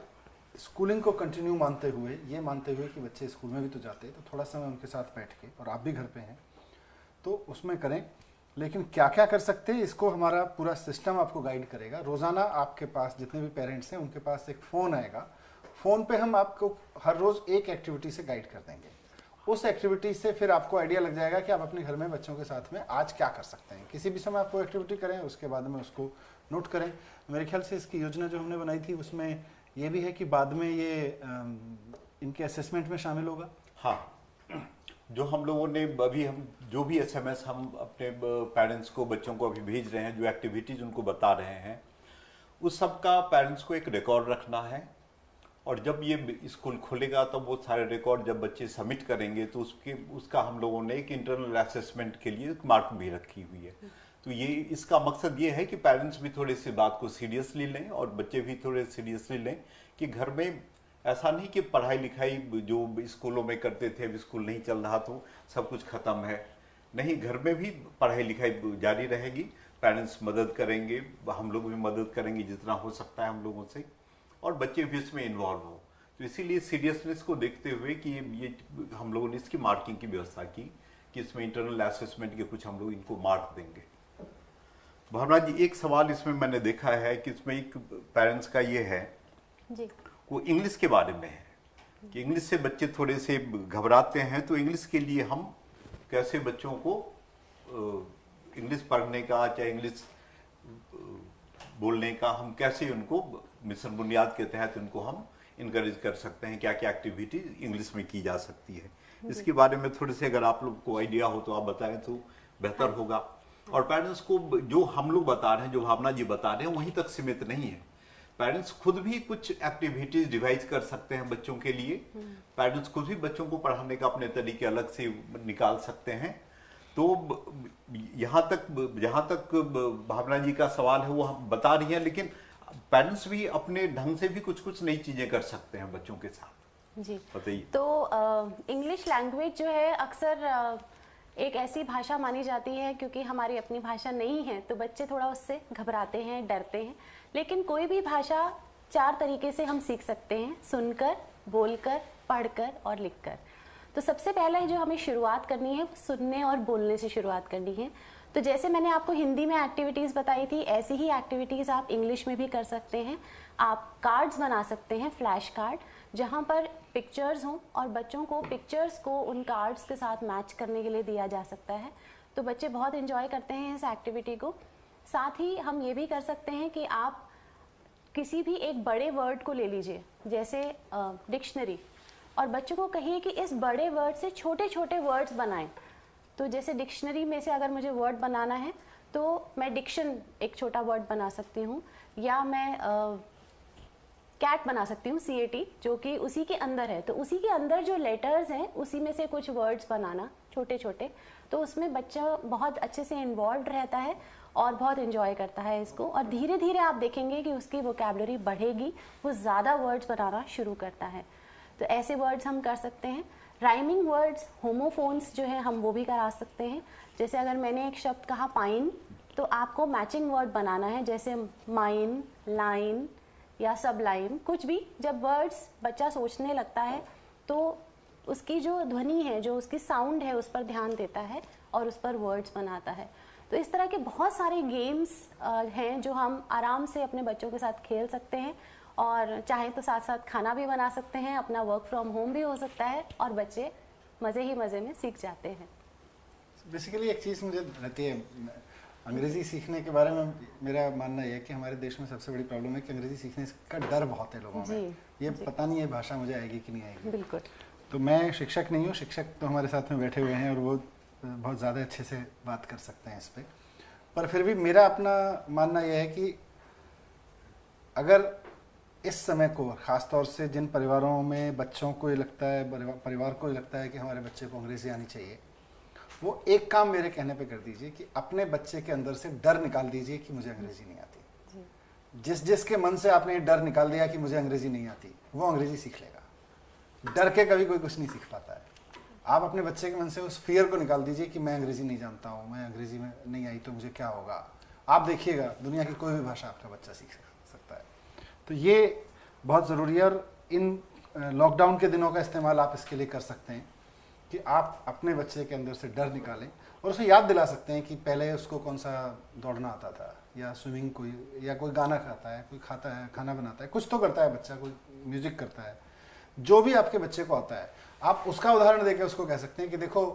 स्कूलिंग को कंटिन्यू मानते हुए, ये मानते हुए कि बच्चे स्कूल में भी तो जाते हैं, तो थोड़ा समय उनके साथ बैठ के, और आप भी घर पे हैं तो उसमें करें। लेकिन क्या क्या कर सकते हैं, इसको हमारा पूरा सिस्टम आपको गाइड करेगा। रोज़ाना आपके पास जितने भी पेरेंट्स हैं उनके पास एक फ़ोन आएगा, फ़ोन पे हम आपको हर रोज़ एक एक्टिविटी से गाइड कर देंगे। उस एक्टिविटी से फिर आपको आइडिया लग जाएगा कि आप अपने घर में बच्चों के साथ में आज क्या कर सकते हैं। किसी भी समय आप वो एक्टिविटी करें, उसके बाद में उसको नोट करें। मेरे ख्याल से इसकी योजना जो हमने बनाई थी उसमें ये भी है कि बाद में ये इनके असेसमेंट में शामिल होगा। हाँ, जो हम लोगों ने अभी, हम जो भी एसएमएस हम अपने पेरेंट्स को, बच्चों को अभी भेज रहे हैं, जो एक्टिविटीज उनको बता रहे हैं, उस सब का पेरेंट्स को एक रिकॉर्ड रखना है। और जब ये स्कूल खुलेगा तो वो सारे रिकॉर्ड जब बच्चे सबमिट करेंगे तो उसका हम लोगों ने एक इंटरनल असेसमेंट के लिए मार्क भी रखी हुई है। तो ये, इसका मकसद ये है कि पेरेंट्स भी थोड़ी सी बात को सीरियसली लें और बच्चे भी थोड़े सीरियसली लें कि घर में ऐसा नहीं कि पढ़ाई लिखाई जो स्कूलों में करते थे, अब स्कूल नहीं चल रहा तो सब कुछ खत्म है। नहीं, घर में भी पढ़ाई लिखाई जारी रहेगी, पेरेंट्स मदद करेंगे, हम लोग भी मदद करेंगे जितना हो सकता है हम लोगों से, और बच्चे भी इसमें इन्वॉल्व हो। तो इसीलिए सीरियसनेस को देखते हुए कि ये हम लोगों ने इसकी मार्किंग की व्यवस्था की कि इसमें इंटरनल असेसमेंट के कुछ हम लोग इनको मार्क देंगे। भावना जी, एक सवाल इसमें मैंने देखा है कि इसमें एक पेरेंट्स का ये है जी। वो इंग्लिश के बारे में है कि इंग्लिश से बच्चे थोड़े से घबराते हैं, तो इंग्लिश के लिए हम कैसे बच्चों को इंग्लिश पढ़ने का चाहे इंग्लिश बोलने का हम कैसे उनको मिशन बुनियाद के तहत उनको हम इनकरेज कर सकते हैं, क्या क्या एक्टिविटीज इंग्लिश में की जा सकती है, इसके बारे में थोड़े से अगर आप लोग को आइडिया हो तो आप बताएं तो बेहतर होगा। और पेरेंट्स को जो हम लोग बता रहे हैं, जो भावना जी बता रहे हैं, वहीं तक सीमित नहीं है। पेरेंट्स खुद भी कुछ एक्टिविटीज डिवाइस कर सकते हैं बच्चों के लिए। पेरेंट्स खुद भी बच्चों को पढ़ाने का अपने तरीके अलग से निकाल सकते हैं। तो यहाँ तक जहाँ तक भावना जी का सवाल है वो हम बता रही हैं, लेकिन पेरेंट्स भी अपने ढंग से भी कुछ कुछ नई चीजें कर सकते हैं बच्चों के साथ। जी बताइए। तो इंग्लिश लैंग्वेज जो है अक्सर एक ऐसी भाषा मानी जाती है, क्योंकि हमारी अपनी भाषा नहीं है तो बच्चे थोड़ा उससे घबराते हैं, डरते हैं। लेकिन कोई भी भाषा 4 तरीके से हम सीख सकते हैं, सुनकर, बोलकर, पढ़कर और लिखकर। तो सबसे पहले जो हमें शुरुआत करनी है वो सुनने और बोलने से शुरुआत करनी है। तो जैसे मैंने आपको हिंदी में एक्टिविटीज़ बताई थी, ऐसी ही एक्टिविटीज़ आप इंग्लिश में भी कर सकते हैं। आप कार्ड्स बना सकते हैं, फ्लैश कार्ड, जहाँ पर पिक्चर्स हों और बच्चों को पिक्चर्स को उन कार्ड्स के साथ मैच करने के लिए दिया जा सकता है। तो बच्चे बहुत एंजॉय करते हैं इस एक्टिविटी को। साथ ही हम ये भी कर सकते हैं कि आप किसी भी एक बड़े वर्ड को ले लीजिए, जैसे डिक्शनरी, और बच्चों को कहिए कि इस बड़े वर्ड से छोटे छोटे वर्ड्स बनाएं। तो जैसे डिक्शनरी में से अगर मुझे वर्ड बनाना है तो मैं डिक्शन एक छोटा वर्ड बना सकती हूँ, या मैं कैट बना सकती हूँ, CAT, जो कि उसी के अंदर है। तो उसी के अंदर जो लेटर्स हैं उसी में से कुछ वर्ड्स बनाना छोटे छोटे। तो उसमें बच्चा बहुत अच्छे से इन्वॉल्व रहता है और बहुत इन्जॉय करता है इसको, और धीरे धीरे आप देखेंगे कि उसकी वोकैबुलरी बढ़ेगी, वो ज़्यादा वर्ड्स बनाना शुरू करता है। तो ऐसे वर्ड्स हम कर सकते हैं। राइमिंग वर्ड्स, होमोफोन्स जो है हम वो भी करा सकते हैं। जैसे अगर मैंने एक शब्द कहा पाइन, तो आपको मैचिंग वर्ड बनाना है, जैसे माइन, लाइन या सबलाइन, कुछ भी। जब वर्ड्स बच्चा सोचने लगता है तो उसकी जो ध्वनि है, जो उसकी साउंड है, उस पर ध्यान देता है और उस पर वर्ड्स बनाता है। तो इस तरह के बहुत सारे गेम्स हैं जो हम आराम से अपने बच्चों के साथ खेल सकते हैं, और चाहे तो साथ साथ खाना भी बना सकते हैं, अपना वर्क फ्रॉम होम भी हो सकता है, और बच्चे मज़े ही मज़े में सीख जाते हैं। बेसिकली एक चीज़ मुझे रहती है अंग्रेज़ी सीखने के बारे में, मेरा मानना यह है कि हमारे देश में सबसे बड़ी प्रॉब्लम है कि अंग्रेज़ी सीखने का डर बहुत है लोगों में। ये पता नहीं है भाषा मुझे आएगी कि नहीं आएगी। बिल्कुल। तो मैं शिक्षक नहीं हूँ, शिक्षक तो हमारे साथ में बैठे हुए हैं और वो बहुत ज़्यादा अच्छे से बात कर सकते हैं इस पर फिर भी मेरा अपना मानना यह है कि अगर इस समय को, ख़ासतौर से जिन परिवारों में बच्चों को ये लगता है, परिवार को ये लगता है कि हमारे बच्चे को अंग्रेज़ी आनी चाहिए, वो एक काम मेरे कहने पे कर दीजिए कि अपने बच्चे के अंदर से डर निकाल दीजिए कि मुझे अंग्रेज़ी नहीं आती। जिसके मन से आपने डर निकाल दिया कि मुझे अंग्रेज़ी नहीं आती, वो अंग्रेज़ी सीख लेगा। डर के कभी कोई कुछ नहीं सीख पाता है। आप अपने बच्चे के मन से उस फियर को निकाल दीजिए कि मैं अंग्रेज़ी नहीं जानता हूँ, मैं अंग्रेज़ी में नहीं आई तो मुझे क्या होगा। आप देखिएगा दुनिया की कोई भी भाषा आपका बच्चा सीख सकता है। तो ये बहुत ज़रूरी है, और इन लॉकडाउन के दिनों का इस्तेमाल आप इसके लिए कर सकते हैं कि आप अपने बच्चे के अंदर से डर निकालें और उसे याद दिला सकते हैं कि पहले उसको कौन सा दौड़ना आता था, या स्विमिंग, कोई गाना खाता है, कोई खाता है, खाना बनाता है, कुछ तो करता है बच्चा, कोई म्यूज़िक करता है। जो भी आपके बच्चे को आता है, आप उसका उदाहरण देकर उसको कह सकते हैं कि देखो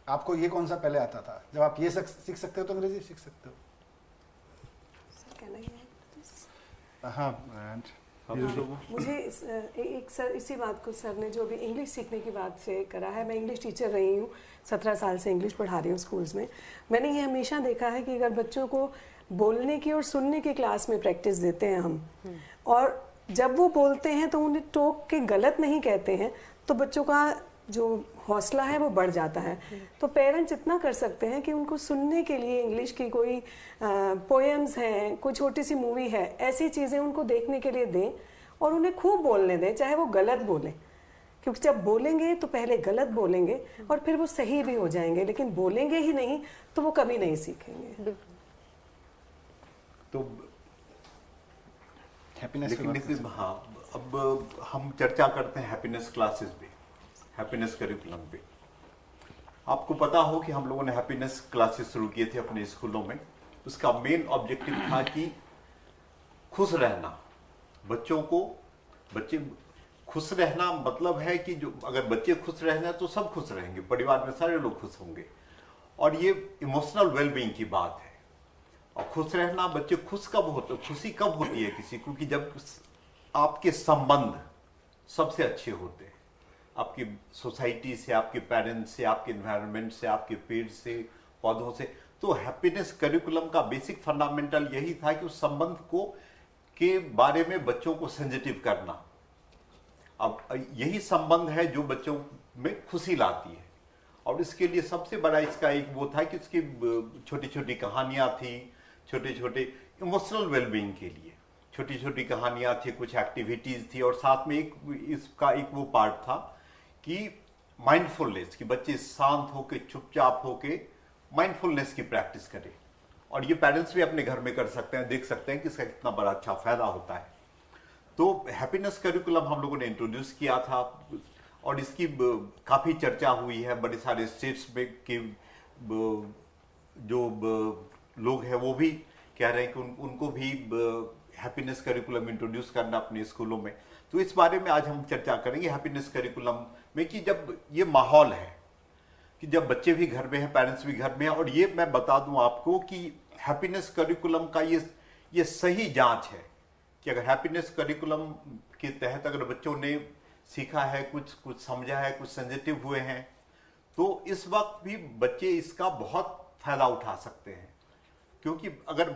आपको ये कौन सा पहले आता था, जब आप ये सीख सकते हो तो अंग्रेजी सीख सकते हो। हाँ, मुझे एक सर इसी बात को सर ने जो भी इंग्लिश सीखने की बात से करा है, मैं इंग्लिश टीचर रही हूँ, 17 साल से इंग्लिश पढ़ा रही हूँ स्कूल्स में। मैंने ये हमेशा देखा है कि अगर बच्चों को बोलने की और सुनने की क्लास में प्रैक्टिस देते हैं हम, और जब वो बोलते हैं तो उन्हें टोक के गलत नहीं कहते हैं, तो बच्चों का जो हौसला है वो बढ़ जाता है। तो पेरेंट्स इतना कर सकते हैं कि उनको सुनने के लिए इंग्लिश की कोई पोएम्स हैं, कोई छोटी सी मूवी है, ऐसी चीज़ें उनको देखने के लिए दें और उन्हें खूब बोलने दें, चाहे वो गलत बोलें, क्योंकि जब बोलेंगे तो पहले गलत बोलेंगे और फिर वो सही भी हो जाएंगे, लेकिन बोलेंगे ही नहीं तो वो कभी नहीं सीखेंगे। तो हैप्पीनेस लेकिन हाँ, अब हम चर्चा करते हैं हैप्पीनेस क्लासेस पे, हैप्पीनेस करिकुलम पे। आपको पता हो कि हम लोगों ने हैप्पीनेस क्लासेस शुरू किए थे अपने स्कूलों में। उसका मेन ऑब्जेक्टिव था कि खुश रहना बच्चों को। बच्चे खुश रहना मतलब है कि जो अगर बच्चे खुश रहना तो सब खुश रहेंगे, परिवार में सारे लोग खुश होंगे, और ये इमोशनल वेलबींग की बात है। और खुश रहना, बच्चे खुश कब होते, खुशी कब होती है किसी को, कि जब आपके संबंध सबसे अच्छे होते हैं, आपकी सोसाइटी से, आपके पेरेंट्स से, आपके एनवायरनमेंट से, आपके पेड़ से, पौधों से। तो हैप्पीनेस करिकुलम का बेसिक फंडामेंटल यही था कि उस संबंध को के बारे में बच्चों को सेंसिटिव करना। अब यही संबंध है जो बच्चों में खुशी लाती है, और इसके लिए सबसे बड़ा इसका एक वो था कि उसकी छोटी छोटी कहानियां थी, छोटे छोटे इमोशनल वेलबींग के लिए छोटी छोटी कहानियां थी, कुछ एक्टिविटीज थी, और साथ में एक इसका एक वो पार्ट था कि माइंडफुलनेस, कि बच्चे शांत होके, चुपचाप होके माइंडफुलनेस की प्रैक्टिस करें। और ये पेरेंट्स भी अपने घर में कर सकते हैं, देख सकते हैं कि इसका कितना बड़ा अच्छा फायदा होता है। तो हैप्पीनेस करिकुलम हम लोगों ने इंट्रोड्यूस किया था, और इसकी काफ़ी चर्चा हुई है बड़े सारे स्टेट्स में कि जो लोग हैं वो भी कह रहे हैं कि उनको भी हैप्पीनेस करिकुलम इंट्रोड्यूस करना अपने स्कूलों में। तो इस बारे में आज हम चर्चा करेंगे हैप्पीनेस करिकुलम में, कि जब ये माहौल है कि जब बच्चे भी घर में हैं, पेरेंट्स भी घर में हैं, और ये मैं बता दूं आपको कि हैप्पीनेस करिकुलम का ये सही जांच है कि अगर हैप्पीनेस करिकुलम के तहत अगर बच्चों ने सीखा है, कुछ समझा है, कुछ सेंसिटिव हुए हैं, तो इस वक्त भी बच्चे इसका बहुत फायदा उठा सकते हैं। क्योंकि अगर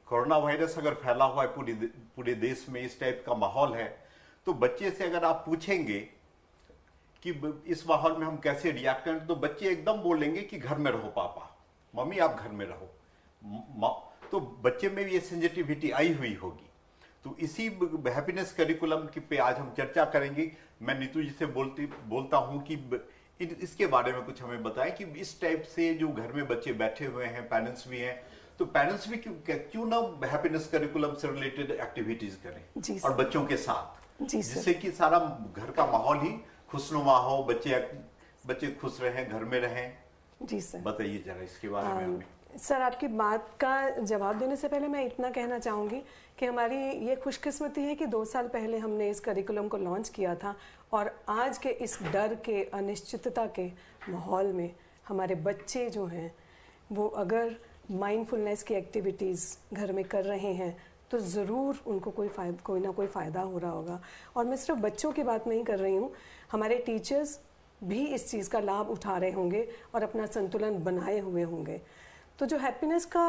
कोरोना वायरस अगर फैला हुआ है पूरे देश में, इस टाइप का माहौल है, तो बच्चे से अगर आप पूछेंगे कि इस माहौल में हम कैसे रिएक्ट करें, तो बच्चे एकदम बोलेंगे कि घर में रहो पापा, मम्मी आप घर में रहो। तो बच्चे में भी ये सेंसिटिविटी आई हुई होगी। तो इसी हैप्पीनेस करिकुलम की पे आज हम चर्चा करेंगे। मैं नीतू जी से बोलता हूं कि इसके बारे में कुछ हमें बताएं कि इस टाइप से जो घर में बच्चे बैठे हुए हैं, पेरेंट्स भी हैं, तो पेरेंट्स भी क्यों ना हैप्पीनेस करिकुलम से रिलेटेड एक्टिविटीज करें और बच्चों के साथ, जिससे कि सारा घर का माहौल ही खुशनुमा हो, बच्चे खुश रहें, घर में रहें। जी सर, बताइए जरा इसके बारे में हमें। सर, आपकी बात का जवाब देने से पहले मैं इतना कहना चाहूँगी कि हमारी ये खुशकिस्मती है कि 2 साल पहले हमने इस करिकुलम को लॉन्च किया था, और आज के इस डर के, अनिश्चितता के माहौल में हमारे बच्चे जो हैं वो अगर माइंडफुलनेस की एक्टिविटीज़ घर में कर रहे हैं तो ज़रूर उनको कोई ना कोई फ़ायदा हो रहा होगा। और मैं सिर्फ बच्चों की बात नहीं कर रही हूँ, हमारे टीचर्स भी इस चीज़ का लाभ उठा रहे होंगे और अपना संतुलन बनाए हुए होंगे। तो जो हैप्पीनेस का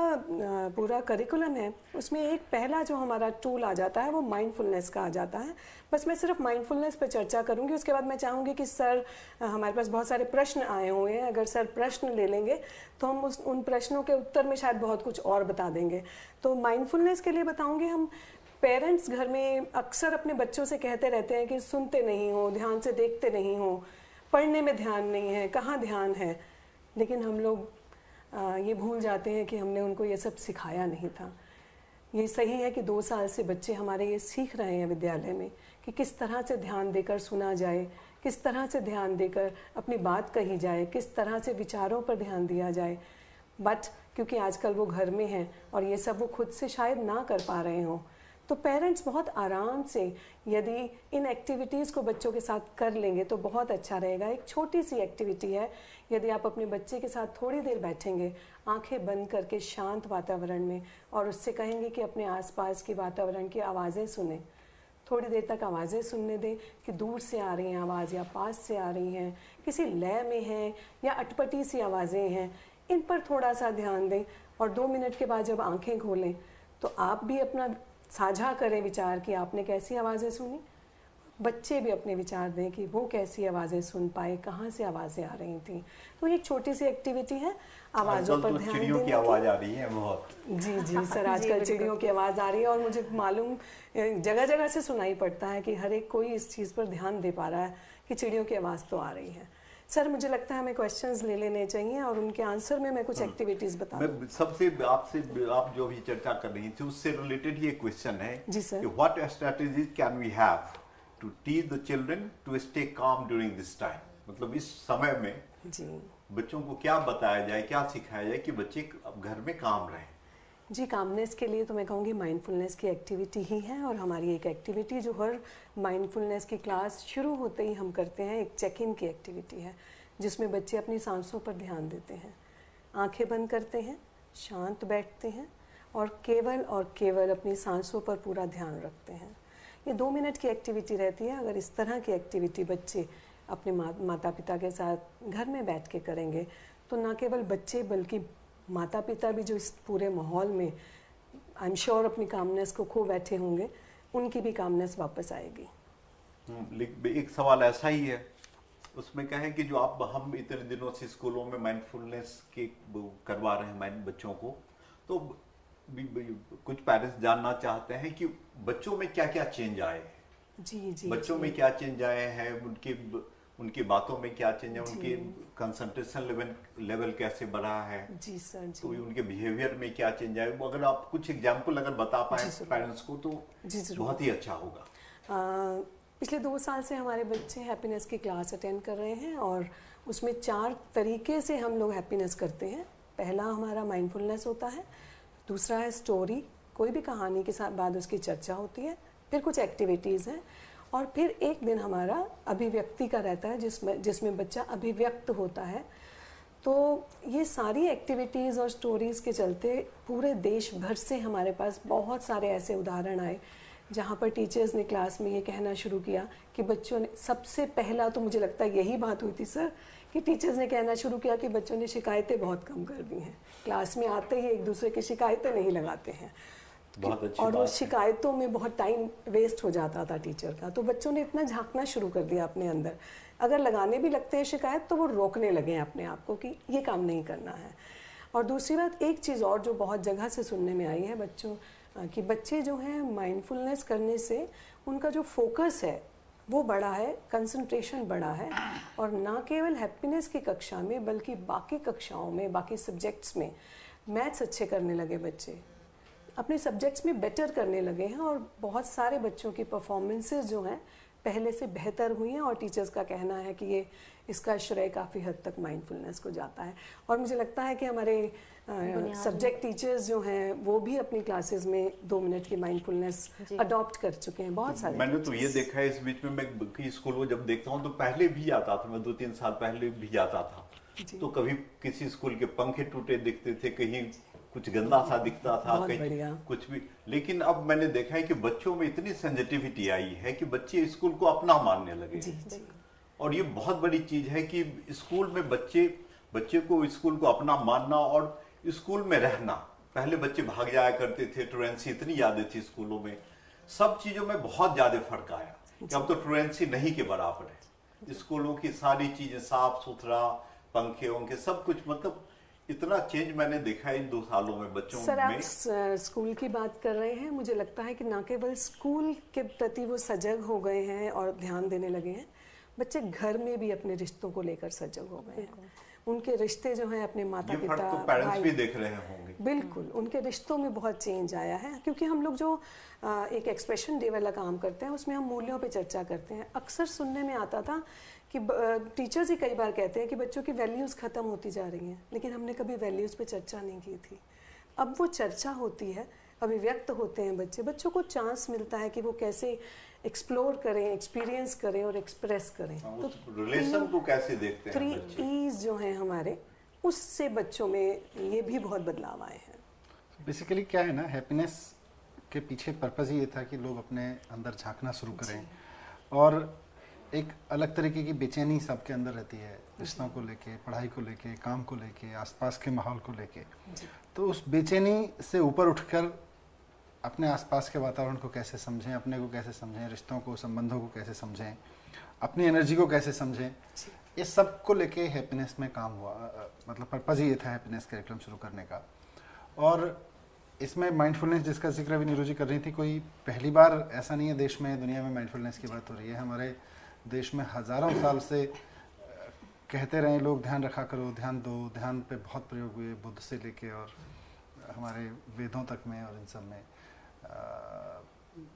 पूरा करिकुलम है, उसमें एक पहला जो हमारा टूल आ जाता है वो माइंडफुलनेस का आ जाता है। बस मैं सिर्फ माइंडफुलनेस पे चर्चा करूंगी, उसके बाद मैं चाहूँगी कि सर, हमारे पास बहुत सारे प्रश्न आए हुए हैं, अगर सर प्रश्न ले लेंगे तो हम उन प्रश्नों के उत्तर में शायद बहुत कुछ और बता देंगे। तो माइंडफुलनेस के लिए बताऊँगी, हम पेरेंट्स घर में अक्सर अपने बच्चों से कहते रहते हैं कि सुनते नहीं हो, ध्यान से देखते नहीं हो, पढ़ने में ध्यान नहीं है, कहाँ ध्यान है। लेकिन हम लोग ये भूल जाते हैं कि हमने उनको ये सब सिखाया नहीं था। ये सही है कि 2 साल से बच्चे हमारे ये सीख रहे हैं विद्यालय में कि किस तरह से ध्यान देकर सुना जाए, किस तरह से ध्यान देकर अपनी बात कही जाए, किस तरह से विचारों पर ध्यान दिया जाए। बट क्योंकि आजकल वो घर में हैं और ये सब वो खुद से शायद ना कर पा रहे हों, तो पेरेंट्स बहुत आराम से यदि इन एक्टिविटीज़ को बच्चों के साथ कर लेंगे तो बहुत अच्छा रहेगा। एक छोटी सी एक्टिविटी है, यदि आप अपने बच्चे के साथ थोड़ी देर बैठेंगे आंखें बंद करके शांत वातावरण में, और उससे कहेंगे कि अपने आसपास की वातावरण की आवाज़ें सुने, थोड़ी देर तक आवाज़ें सुनने दें कि दूर से आ रही हैं आवाज़ या पास से आ रही हैं, किसी लय में हैं या अटपटी सी आवाज़ें हैं, इन पर थोड़ा सा ध्यान दें। और 2 मिनट के बाद जब आंखें खोलें तो आप भी अपना साझा करें विचार कि आपने कैसी आवाज़ें सुनी, बच्चे भी अपने विचार दें कि वो कैसी आवाज़ें सुन पाए, कहाँ से आवाज़ें आ रही थी। तो एक छोटी सी एक्टिविटी है, आवाज़ों पर ध्यान देने की आवाज़ आ रही है बहुत। जी सर, आजकल चिड़ियों की आवाज़ आ रही है, और मुझे मालूम जगह जगह से सुनाई पड़ता है कि हर एक कोई इस चीज़ पर ध्यान दे पा रहा है कि चिड़ियों की आवाज़ तो आ रही है। सर, मुझे लगता है हमें क्वेश्चंस ले लेने चाहिए और उनके आंसर में मैं कुछ एक्टिविटीज बता दूं। मैं सबसे आपसे आप जो भी चर्चा कर रही थी उससे रिलेटेड ये क्वेश्चन है जी सर, कि what strategies can we have to teach the children to stay calm during this time. मतलब इस समय में जी बच्चों को क्या बताया जाए, क्या सिखाया जाए कि बच्चे अब घर में काम रहें। जी, कामनेस के लिए तो मैं कहूँगी माइंडफुलनेस की एक्टिविटी ही है, और हमारी एक एक्टिविटी जो हर माइंडफुलनेस की क्लास शुरू होते ही हम करते हैं, एक चेक इन की एक्टिविटी है जिसमें बच्चे अपनी सांसों पर ध्यान देते हैं, आंखें बंद करते हैं, शांत बैठते हैं और केवल अपनी सांसों पर पूरा ध्यान रखते हैं। ये 2 मिनट की एक्टिविटी रहती है। अगर इस तरह की एक्टिविटी बच्चे अपने माता पिता के साथ घर में बैठ के करेंगे तो न केवल बच्चे बल्कि माता पिता भी जो इस पूरे माहौल में आई एम श्योर अपनी कामनेस को खो बैठे होंगे, उनकी भी कामनेस वापस आएगी। एक सवाल ऐसा ही है, उसमें क्या है कि जो आप हम इतने दिनों से स्कूलों में माइंडफुलनेस के करवा रहे हैं बच्चों को, तो कुछ पेरेंट्स जानना चाहते हैं कि बच्चों में क्या क्या चेंज आए हैं। जी बच्चों में क्या चेंज आए हैं, उनकी बातों में क्या चेंज है, उनके कंसंट्रेशन लेवल कैसे बढ़ा है। जी सर जी। तो उनके बिहेवियर में क्या चेंज आए, अगर आप कुछ एग्जांपल अगर बता पाए पेरेंट्स को तो बहुत ही अच्छा होगा। पिछले 2 साल से हमारे बच्चे हैप्पीनेस की क्लास अटेंड कर रहे हैं और उसमें 4 तरीके से हम लोग हैप्पीनेस करते हैं। पहला हमारा माइंडफुलनेस होता है, दूसरा है स्टोरी, कोई भी कहानी के साथ बाद उसकी चर्चा होती है, फिर कुछ एक्टिविटीज़ हैं, और फिर एक दिन हमारा अभिव्यक्ति का रहता है जिसमें बच्चा अभिव्यक्त होता है। तो ये सारी एक्टिविटीज़ और स्टोरीज़ के चलते पूरे देश भर से हमारे पास बहुत सारे ऐसे उदाहरण आए जहाँ पर टीचर्स ने क्लास में ये कहना शुरू किया कि बच्चों ने, सबसे पहला तो मुझे लगता है यही बात हुई थी सर, कि टीचर्स ने कहना शुरू किया कि बच्चों ने शिकायतें बहुत कम कर दी हैं, क्लास में आते ही एक दूसरे की शिकायतें नहीं लगाते हैं। बहुत अच्छी और बात वो शिकायतों में बहुत टाइम वेस्ट हो जाता था टीचर का, तो बच्चों ने इतना झांकना शुरू कर दिया अपने अंदर, अगर लगाने भी लगते हैं शिकायत तो वो रोकने लगे हैं अपने आप को कि ये काम नहीं करना है। और दूसरी बात, एक चीज़ और जो बहुत जगह से सुनने में आई है बच्चों कि बच्चे जो हैं माइंडफुलनेस करने से उनका जो फोकस है वो बड़ा है, कंसंट्रेशन बड़ा है, और ना केवल हैप्पीनेस की कक्षा में बल्कि बाकी कक्षाओं में, बाकी सब्जेक्ट्स में मैथ्स अच्छे करने लगे बच्चे, अपने सब्जेक्ट्स में बेटर करने लगे हैं, और बहुत सारे बच्चों की परफॉर्मेंसेस जो हैं पहले से बेहतर हुई हैं, और टीचर्स का कहना है कि ये इसका श्रेय काफ़ी हद तक माइंडफुलनेस को जाता है। और मुझे लगता है कि हमारे सब्जेक्ट टीचर्स जो हैं वो भी अपनी क्लासेस में 2 मिनट की माइंडफुलनेस अडॉप्ट कर चुके हैं, बहुत सारे। मैंने तो ये देखा है इस बीच में, मैं स्कूल को जब देखता हूँ तो पहले भी आता था, मैं 2-3 साल पहले भी जाता था, तो कभी किसी स्कूल के पंखे टूटे दिखते थे, कहीं कुछ गंदा सा दिखता था, कहीं कुछ भी। लेकिन अब मैंने देखा है कि बच्चों में इतनी सेंसिटिविटी आई है कि बच्चे स्कूल को अपना मानने लगे। और ये बहुत बड़ी चीज है कि स्कूल में बच्चे को स्कूल को अपना मानना और स्कूल में रहना। पहले बच्चे भाग जाया करते थे, ट्रुएंसी इतनी ज्यादा थी स्कूलों में, सब चीजों में बहुत ज्यादा फर्क आया कि अब तो ट्रुएंसी नहीं के बराबर है। स्कूलों की सारी चीजें साफ सुथरा, पंखे उनके सब कुछ, मतलब इतना चेंज मैंने देखा है इन 2 सालों में बच्चों में। सर आप स्कूल की बात कर रहे हैं, मुझे लगता है कि ना केवल स्कूल के प्रति वो सजग हो गए हैं और ध्यान देने लगे हैं, बच्चे घर में भी अपने रिश्तों को लेकर सजग हो गए हैं। उनके रिश्ते जो हैं अपने माता पिता, तो पेरेंट्स भी देख रहे होंगे। बिल्कुल, उनके रिश्तों में बहुत चेंज आया है, क्योंकि हम लोग जो एक एक्सप्रेशन डे वाला काम करते हैं उसमें हम मूल्यों पे चर्चा करते हैं। अक्सर सुनने में आता था कि टीचर्स ही कई बार कहते हैं कि बच्चों की वैल्यूज़ ख़त्म होती जा रही हैं, लेकिन हमने कभी वैल्यूज़ पे चर्चा नहीं की थी। अब वो चर्चा होती है, अभिव्यक्त होते हैं बच्चे, बच्चों को चांस मिलता है कि वो कैसे एक्सप्लोर करें, एक्सपीरियंस करें और एक्सप्रेस करें। तो रिलेशन को कैसे देखते हैं 3 E's जो हैं हमारे, उससे बच्चों में ये भी बहुत बदलाव आए हैं। बेसिकली क्या है ना, हैप्पीनेस के पीछे पर्पज़ ही ये था कि लोग अपने अंदर झांकना शुरू करें, और एक अलग तरीके की बेचैनी सबके अंदर रहती है, रिश्तों को लेके, पढ़ाई को लेके, काम को लेके, आसपास के माहौल को लेके। तो उस बेचैनी से ऊपर उठकर अपने आसपास के वातावरण को कैसे समझें, अपने को कैसे समझें, रिश्तों को, संबंधों को कैसे समझें, अपनी एनर्जी को कैसे समझें, इस सब को लेके हैप्पीनेस में काम हुआ। मतलब पर्पज़ ही ये था हैप्पीनेस करिकुलम शुरू करने का। और इसमें माइंडफुलनेस जिसका जिक्र अभी नीरू जी कर रही थी, कोई पहली बार ऐसा नहीं है देश में, दुनिया में माइंडफुलनेस की बात हो रही है। हमारे देश में हज़ारों साल से कहते रहे लोग, ध्यान रखा करो, ध्यान दो, ध्यान पे बहुत प्रयोग हुए, बुद्ध से लेके और हमारे वेदों तक में और इन सब में।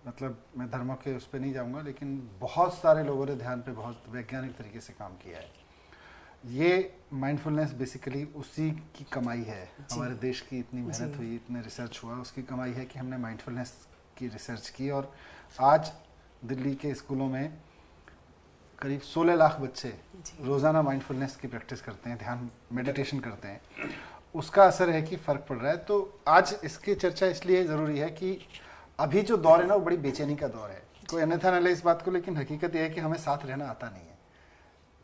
मतलब मैं धर्मों के उस पर नहीं जाऊंगा, लेकिन बहुत सारे लोगों ने ध्यान पे बहुत वैज्ञानिक तरीके से काम किया है। ये माइंडफुलनेस बेसिकली उसी की कमाई है। हमारे देश की इतनी मेहनत हुई, इतने रिसर्च हुआ, उसकी कमाई है कि हमने माइंडफुलनेस की रिसर्च की। और आज दिल्ली के स्कूलों में करीब 16 लाख बच्चे रोज़ाना माइंडफुलनेस की प्रैक्टिस करते हैं, ध्यान मेडिटेशन करते हैं। उसका असर है कि फ़र्क पड़ रहा है। तो आज इसकी चर्चा इसलिए ज़रूरी है कि अभी जो दौर है ना, वो बड़ी बेचैनी का दौर है। कोई अन्यथा न ले इस बात को, लेकिन हकीकत यह है कि हमें साथ रहना आता नहीं है।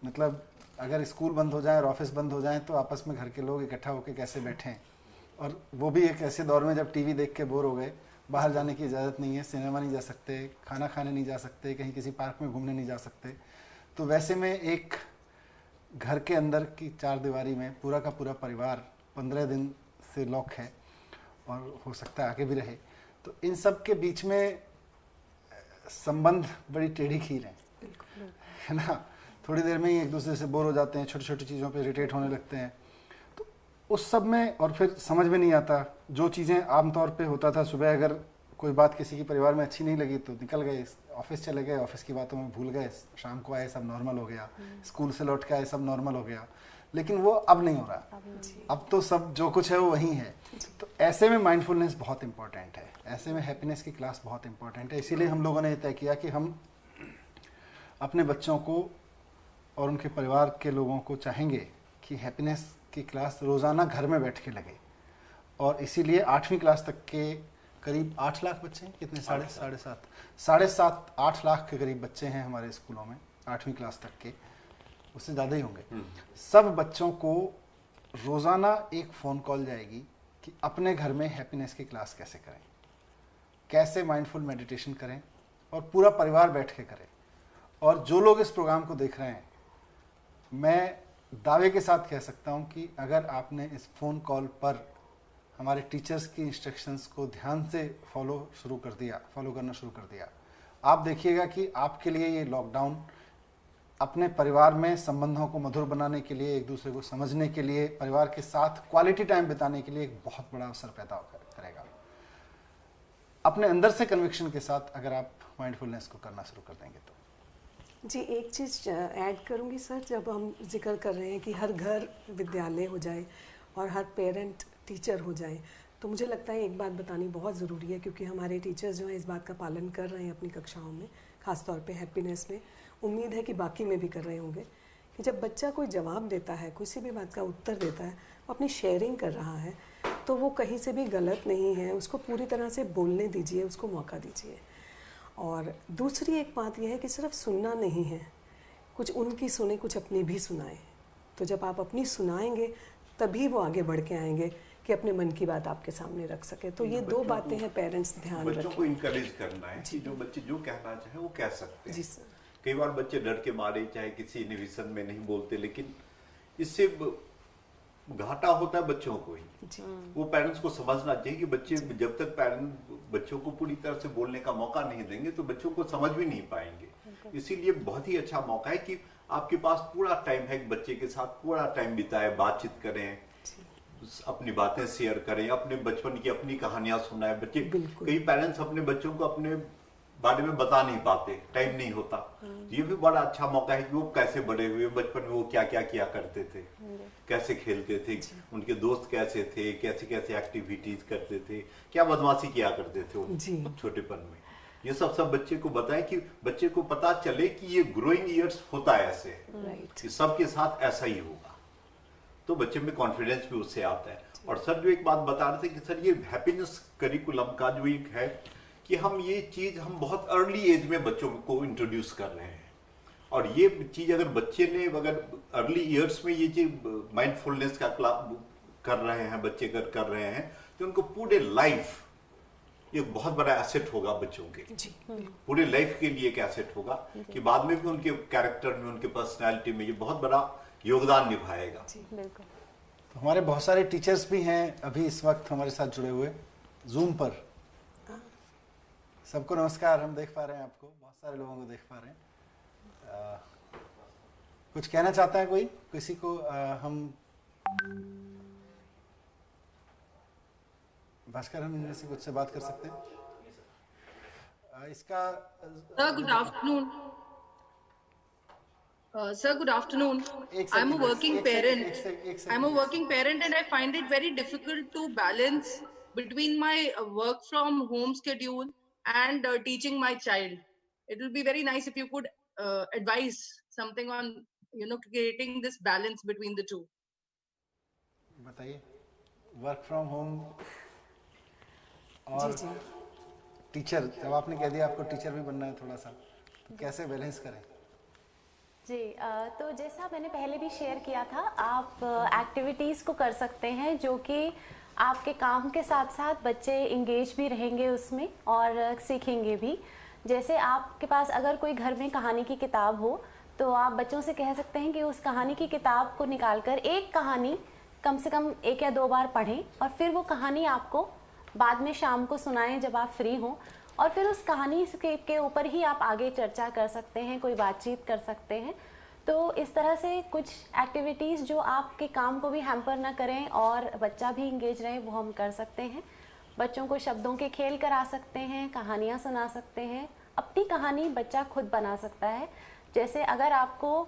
मतलब अगर स्कूल बंद हो जाए और ऑफिस बंद हो जाए तो आपस में घर के लोग इकट्ठा होकर कैसे बैठें, और वो भी एक ऐसे दौर में जब टीवी देख के बोर हो गए, बाहर जाने की इजाज़त नहीं है, सिनेमा नहीं जा सकते, खाना खाने नहीं जा सकते, कहीं किसी पार्क में घूमने नहीं जा सकते। तो वैसे में एक घर के अंदर की चार दीवारी में पूरा का पूरा परिवार 15 दिन से लॉक है, और हो सकता है आगे भी रहे। तो इन सब के बीच में संबंध बड़ी टेढ़ी खीर है ना। थोड़ी देर में ही एक दूसरे से बोर हो जाते हैं, छोटी छोटी चीज़ों पे इरिटेट होने लगते हैं। तो उस सब में और फिर समझ में नहीं आता, जो चीज़ें आमतौर पे होता था, सुबह अगर कोई बात किसी के परिवार में अच्छी नहीं लगी तो निकल गए, ऑफिस चले गए, ऑफिस की बातों में भूल गए, शाम को आए सब नॉर्मल हो गया, स्कूल से लौट के आए सब नॉर्मल हो गया। लेकिन वो अब नहीं हो रहा, अब तो सब जो कुछ है वो वही है। तो ऐसे में माइंडफुलनेस बहुत इंपॉर्टेंट है, ऐसे में हैप्पीनेस की क्लास बहुत इंपॉर्टेंट है। इसीलिए हम लोगों ने तय किया कि हम अपने बच्चों को और उनके परिवार के लोगों को चाहेंगे कि हैप्पीनेस की क्लास रोज़ाना घर में बैठ के लगे। और इसीलिए 8वीं क्लास तक के करीब 8 लाख बच्चे हैं, कितने, 8 लाख के करीब बच्चे हैं हमारे स्कूलों में 8वीं क्लास तक के, उससे ज़्यादा ही होंगे। सब बच्चों को रोज़ाना एक फ़ोन कॉल जाएगी कि अपने घर में हैप्पीनेस की क्लास कैसे करें, कैसे माइंडफुल मेडिटेशन करें, और पूरा परिवार बैठ के करें। और जो लोग इस प्रोग्राम को देख रहे हैं, मैं दावे के साथ कह सकता हूं कि अगर आपने इस फ़ोन कॉल पर हमारे टीचर्स की इंस्ट्रक्शंस को ध्यान से फॉलो करना शुरू कर दिया, आप देखिएगा कि आपके लिए ये लॉकडाउन अपने परिवार में संबंधों को मधुर बनाने के लिए, एक दूसरे को समझने के लिए, परिवार के साथ क्वालिटी टाइम बिताने के लिए एक बहुत बड़ा अवसर पैदा करेगा। अपने अंदर से कन्विक्शन के साथ अगर आप माइंडफुलनेस को करना शुरू कर देंगे तो। जी, एक चीज़ ऐड करूंगी सर, जब हम जिक्र कर रहे हैं कि हर घर विद्यालय हो जाए और हर पेरेंट टीचर हो जाए, तो मुझे लगता है एक बात बतानी बहुत ज़रूरी है, क्योंकि हमारे टीचर्स जो हैं इस बात का पालन कर रहे हैं अपनी कक्षाओं में, ख़ासतौर पे हैप्पीनेस में। उम्मीद है कि बाकी में भी कर रहे होंगे कि जब बच्चा कोई जवाब देता है, किसी भी बात का उत्तर देता है, वो अपनी शेयरिंग कर रहा है, तो वो कहीं से भी गलत नहीं है, उसको पूरी तरह से बोलने दीजिए, उसको मौका दीजिए। और दूसरी एक बात यह है कि सिर्फ सुनना नहीं है, कुछ उनकी सुने, कुछ अपनी भी सुनाएं। तो जब आप अपनी सुनाएंगे तभी वो आगे बढ़ के आएंगे कि अपने मन की बात आपके सामने रख सके। तो ये दो बातें हैं, पेरेंट्स ध्यान रखें। बच्चों को इनकरेज करना है कि जो बच्चे जो कहना चाहे वो कह सकते हैं। जी सर। कई बार बच्चे डर के मारे चाहे किसी इनहिबिशन में नहीं बोलते, लेकिन इससे घाटा होता है बच्चों को ही। वो पेरेंट्स को समझना चाहिए कि बच्चे जब तक पेरेंट्स बच्चों को पूरी तरह से बोलने का मौका नहीं देंगे तो बच्चों को समझ भी नहीं पाएंगे। इसीलिए बहुत ही अच्छा मौका है कि आपके पास पूरा टाइम है, बच्चे के साथ पूरा टाइम बिताए, बातचीत करें, अपनी बातें शेयर करें, अपने बचपन की अपनी कहानियां सुनाएं। बच्चे, कई पेरेंट्स अपने बच्चों को अपने बारे में बता नहीं पाते, टाइम नहीं होता। ये भी बड़ा अच्छा मौका है कि वो कैसे बड़े हुए, बचपन में वो क्या क्या किया करते थे, कैसे खेलते थे, उनके दोस्त कैसे थे, कैसे कैसे एक्टिविटीज करते थे, क्या बदमाशी किया करते थे वो छोटेपन में। ये सब बच्चे को बताएं कि बच्चे को पता चले कि ये ग्रोइंग ईयर्स होता है ऐसे, कि सबके साथ ऐसा ही होगा, तो बच्चे में कॉन्फिडेंस भी उससे आता है। और सर जो एक बात बता रहे थे कि सर ये हैप्पीनेस करिकुलम का जो एक है कि हम ये चीज हम बहुत अर्ली एज में बच्चों को इंट्रोड्यूस कर रहे हैं, और ये चीज अगर बच्चे ने अगर अर्ली ईयर्स में ये चीज माइंडफुलनेस का कर रहे हैं, बच्चे कर रहे हैं, तो उनको पूरे लाइफ ये बहुत बड़ा एसेट होगा बच्चों के, पूरे लाइफ के लिए एक एसेट होगा कि बाद में भी उनके कैरेक्टर में, उनके पर्सनैलिटी में ये बहुत बड़ा योगदान निभाएगा। तो हमारे बहुत सारे टीचर्स भी हैं अभी इस वक्त हमारे साथ जुड़े हुए जूम पर। सबको नमस्कार, हम देख पा रहे हैं आपको, बहुत सारे लोगों को देख पा रहे हैं। कुछ कहना चाहता है कोई, किसी को हम भास्कर, हम इनमें से कुछ से बात कर सकते हैं? इसका Sir, good afternoon. Sir, good afternoon. एक I'm a सेकंड, working एक सेकंड, parent. एक सेकंड, एक I'm a second. working parent and I find it very difficult to balance between my work from home schedule and teaching my child. It will be very nice if you could advise something on, creating this balance between the two. बताइए, work from home जी और जी teacher, जब आपने कह दिया आपको teacher भी बनना है थोड़ा सा, तो कैसे बैलेंस करें? जी, तो जैसा मैंने पहले भी शेयर किया था, आप एक्टिविटीज़ को कर सकते हैं जो कि आपके काम के साथ साथ बच्चे इंगेज भी रहेंगे उसमें और सीखेंगे भी। जैसे आपके पास अगर कोई घर में कहानी की किताब हो तो आप बच्चों से कह सकते हैं कि उस कहानी की किताब को निकालकर एक कहानी कम से कम 1 या 2 बार पढ़ें और फिर वो कहानी आपको बाद में शाम को सुनाएं जब आप फ्री हों, और फिर उस कहानी के ऊपर ही आप आगे चर्चा कर सकते हैं, कोई बातचीत कर सकते हैं। तो इस तरह से कुछ एक्टिविटीज़ जो आपके काम को भी हैम्पर ना करें और बच्चा भी इंगेज रहे, वो हम कर सकते हैं। बच्चों को शब्दों के खेल करा सकते हैं, कहानियाँ सुना सकते हैं, अपनी कहानी बच्चा खुद बना सकता है। जैसे अगर आपको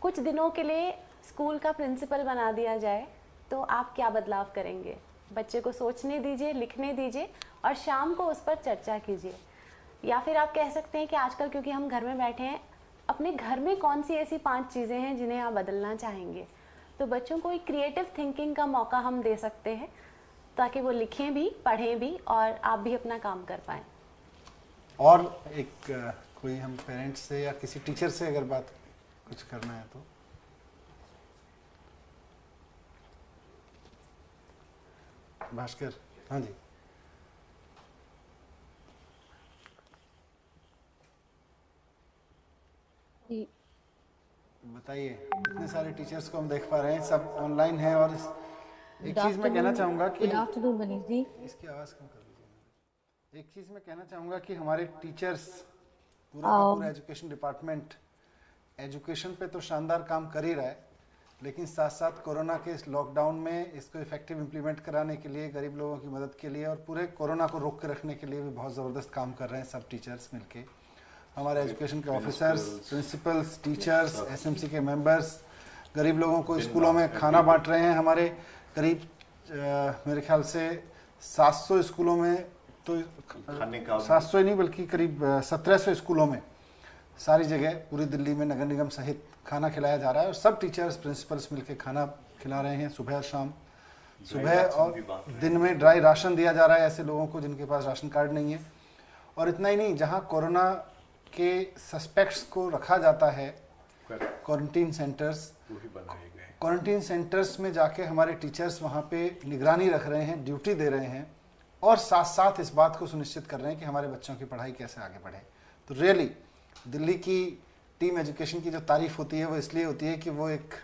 कुछ दिनों के लिए स्कूल का प्रिंसिपल बना दिया जाए तो आप क्या बदलाव करेंगे? बच्चे को सोचने दीजिए, लिखने दीजिए और शाम को उस पर चर्चा कीजिए। या फिर आप कह सकते हैं कि आजकल क्योंकि हम घर में बैठे हैं, अपने घर में कौन सी ऐसी 5 चीज़ें हैं जिन्हें आप बदलना चाहेंगे। तो बच्चों को एक क्रिएटिव थिंकिंग का मौका हम दे सकते हैं ताकि वो लिखें भी, पढ़ें भी और आप भी अपना काम कर पाएँ। और एक कोई हम पेरेंट्स से या किसी टीचर से अगर बात कुछ करना है तो भास्कर, हाँ जी। बताइए, इतने सारे टीचर्स को हम देख पा रहे हैं, सब ऑनलाइन हैं और एक चीज मैं कहना चाहूंगा कि गुड आफ्टरनून मनीष जी। इसकी आवाज कम कर दीजिए। एक चीज मैं कहना चाहूंगा कि हमारे टीचर्स पूरा एजुकेशन डिपार्टमेंट एजुकेशन पे तो शानदार काम कर ही रहा है, लेकिन साथ साथ कोरोना के इस लॉकडाउन में इसको इफेक्टिव इम्प्लीमेंट कराने के लिए, गरीब लोगों की मदद के लिए और पूरे कोरोना को रोक के रखने के लिए भी बहुत ज़बरदस्त काम कर रहे हैं सब टीचर्स मिलके। हमारे एजुकेशन के ऑफिसर्स, प्रिंसिपल्स, टीचर्स, एसएमसी के मेंबर्स गरीब लोगों को स्कूलों में खाना बांट रहे हैं। हमारे करीब मेरे ख्याल से 700 स्कूलों में, तो 700 ही नहीं बल्कि करीब 1700 स्कूलों में सारी जगह पूरी दिल्ली में नगर निगम सहित खाना खिलाया जा रहा है और सब टीचर्स, प्रिंसिपल्स मिलकर खाना खिला रहे हैं सुबह और शाम। सुबह और दिन में ड्राई राशन दिया जा रहा है ऐसे लोगों को जिनके पास राशन कार्ड नहीं है। और इतना ही नहीं, जहां कोरोना के सस्पेक्ट्स को रखा जाता है क्वारंटीन सेंटर्स, क्वारंटीन सेंटर्स में जाके हमारे टीचर्स वहाँ पे निगरानी रख रहे हैं, ड्यूटी दे रहे हैं और साथ साथ इस बात को सुनिश्चित कर रहे हैं कि हमारे बच्चों की पढ़ाई कैसे आगे बढ़े। तो रियली दिल्ली की टीम एजुकेशन की जो तारीफ होती है वो इसलिए होती है कि वो एक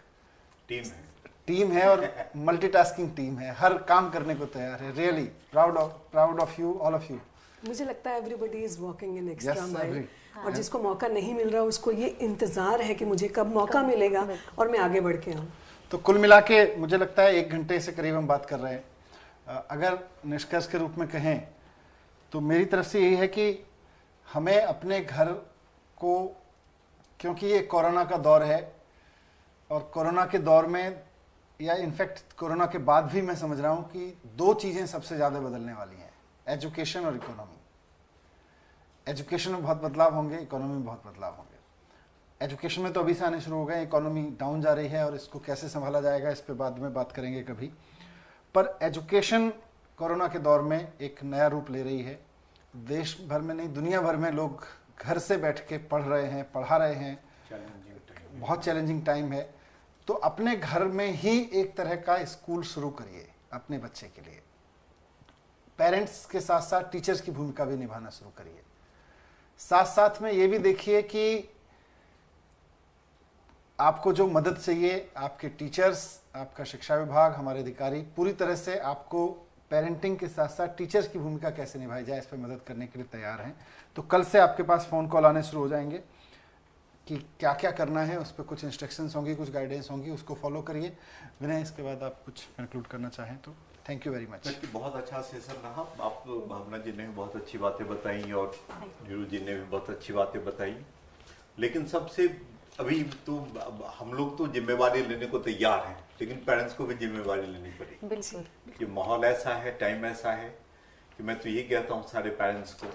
टीम है और मल्टीटास्किंग टीम है, हर काम करने को तैयार है। Really proud of you, all of you. मुझे लगता है everybody is walking in extra Yes, mile, agree. और जिसको मौका नहीं मिल रहा उसको ये इंतजार है कि मुझे कब मौका मिलेगा और मैं आगे बढ़ के आऊँ। तो कुल मिला के मुझे लगता है 1 घंटे से करीब हम बात कर रहे हैं। अगर निष्कर्ष के रूप में कहें तो मेरी तरफ से यही है कि हमें अपने घर को, क्योंकि ये कोरोना का दौर है और कोरोना के दौर में या इनफैक्ट कोरोना के बाद भी मैं समझ रहा हूँ कि 2 चीज़ें सबसे ज़्यादा बदलने वाली हैं, एजुकेशन और इकोनॉमी। एजुकेशन में बहुत बदलाव होंगे, इकोनॉमी में बहुत बदलाव होंगे। एजुकेशन में तो अभी से आने शुरू हो गए, इकोनॉमी डाउन जा रही है और इसको कैसे संभाला जाएगा इस पे बाद में बात करेंगे कभी। पर एजुकेशन कोरोना के दौर में एक नया रूप ले रही है। देश भर में नहीं, दुनिया भर में लोग घर से बैठ के पढ़ रहे हैं, पढ़ा रहे हैं, बहुत चैलेंजिंग टाइम है। तो अपने घर में ही एक तरह का स्कूल शुरू करिए अपने बच्चे के लिए। पेरेंट्स के साथ साथ टीचर्स की भूमिका भी निभाना शुरू करिए। साथ साथ में ये भी देखिए कि आपको जो मदद चाहिए, आपके टीचर्स, आपका शिक्षा विभाग, हमारे अधिकारी पूरी तरह से आपको पेरेंटिंग के साथ साथ टीचर्स की भूमिका कैसे निभाई जाए इस पर मदद करने के लिए तैयार हैं। तो कल से आपके पास फ़ोन कॉल आने शुरू हो जाएंगे कि क्या क्या करना है, उस पर कुछ इंस्ट्रक्शंस होंगी, कुछ गाइडेंस होंगी, उसको फॉलो करिए। विनय, इसके बाद आप कुछ कंक्लूड करना चाहें तो। Thank you very much. कि बहुत अच्छा सेशन रहा। आप भावना जी ने भी बहुत अच्छी बातें बताई और नीरू जी ने भी बहुत अच्छी बातें बताई। लेकिन सबसे अभी तो हम लोग तो जिम्मेवारी लेने को तैयार हैं, लेकिन पेरेंट्स को भी जिम्मेवारी लेनी पड़ेगी। बिल्कुल। कि माहौल ऐसा है, टाइम ऐसा है कि मैं तो ये कहता हूँ सारे पेरेंट्स को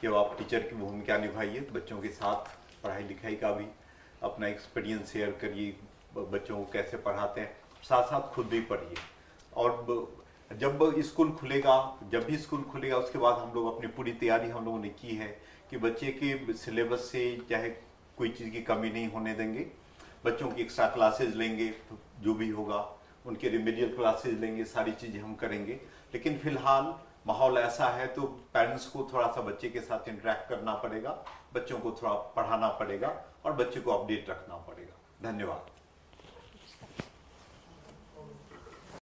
कि अब आप टीचर की भूमिका निभाइए, बच्चों के साथ पढ़ाई लिखाई का भी अपना एक्सपीरियंस शेयर करिए, बच्चों को कैसे पढ़ाते हैं, साथ साथ खुद भी पढ़िए। और जब स्कूल खुलेगा, जब भी स्कूल खुलेगा उसके बाद हम लोग अपनी पूरी तैयारी हम लोगों ने की है कि बच्चे के सिलेबस से चाहे कोई चीज़ की कमी नहीं होने देंगे। बच्चों की एक्स्ट्रा क्लासेज लेंगे, जो भी होगा उनके रिमेडियल क्लासेज लेंगे, सारी चीज़ें हम करेंगे। लेकिन फिलहाल माहौल ऐसा है तो पेरेंट्स को थोड़ा सा बच्चे के साथ इंटरेक्ट करना पड़ेगा, बच्चों को थोड़ा पढ़ाना पड़ेगा और बच्चे को अपडेट रखना पड़ेगा। धन्यवाद।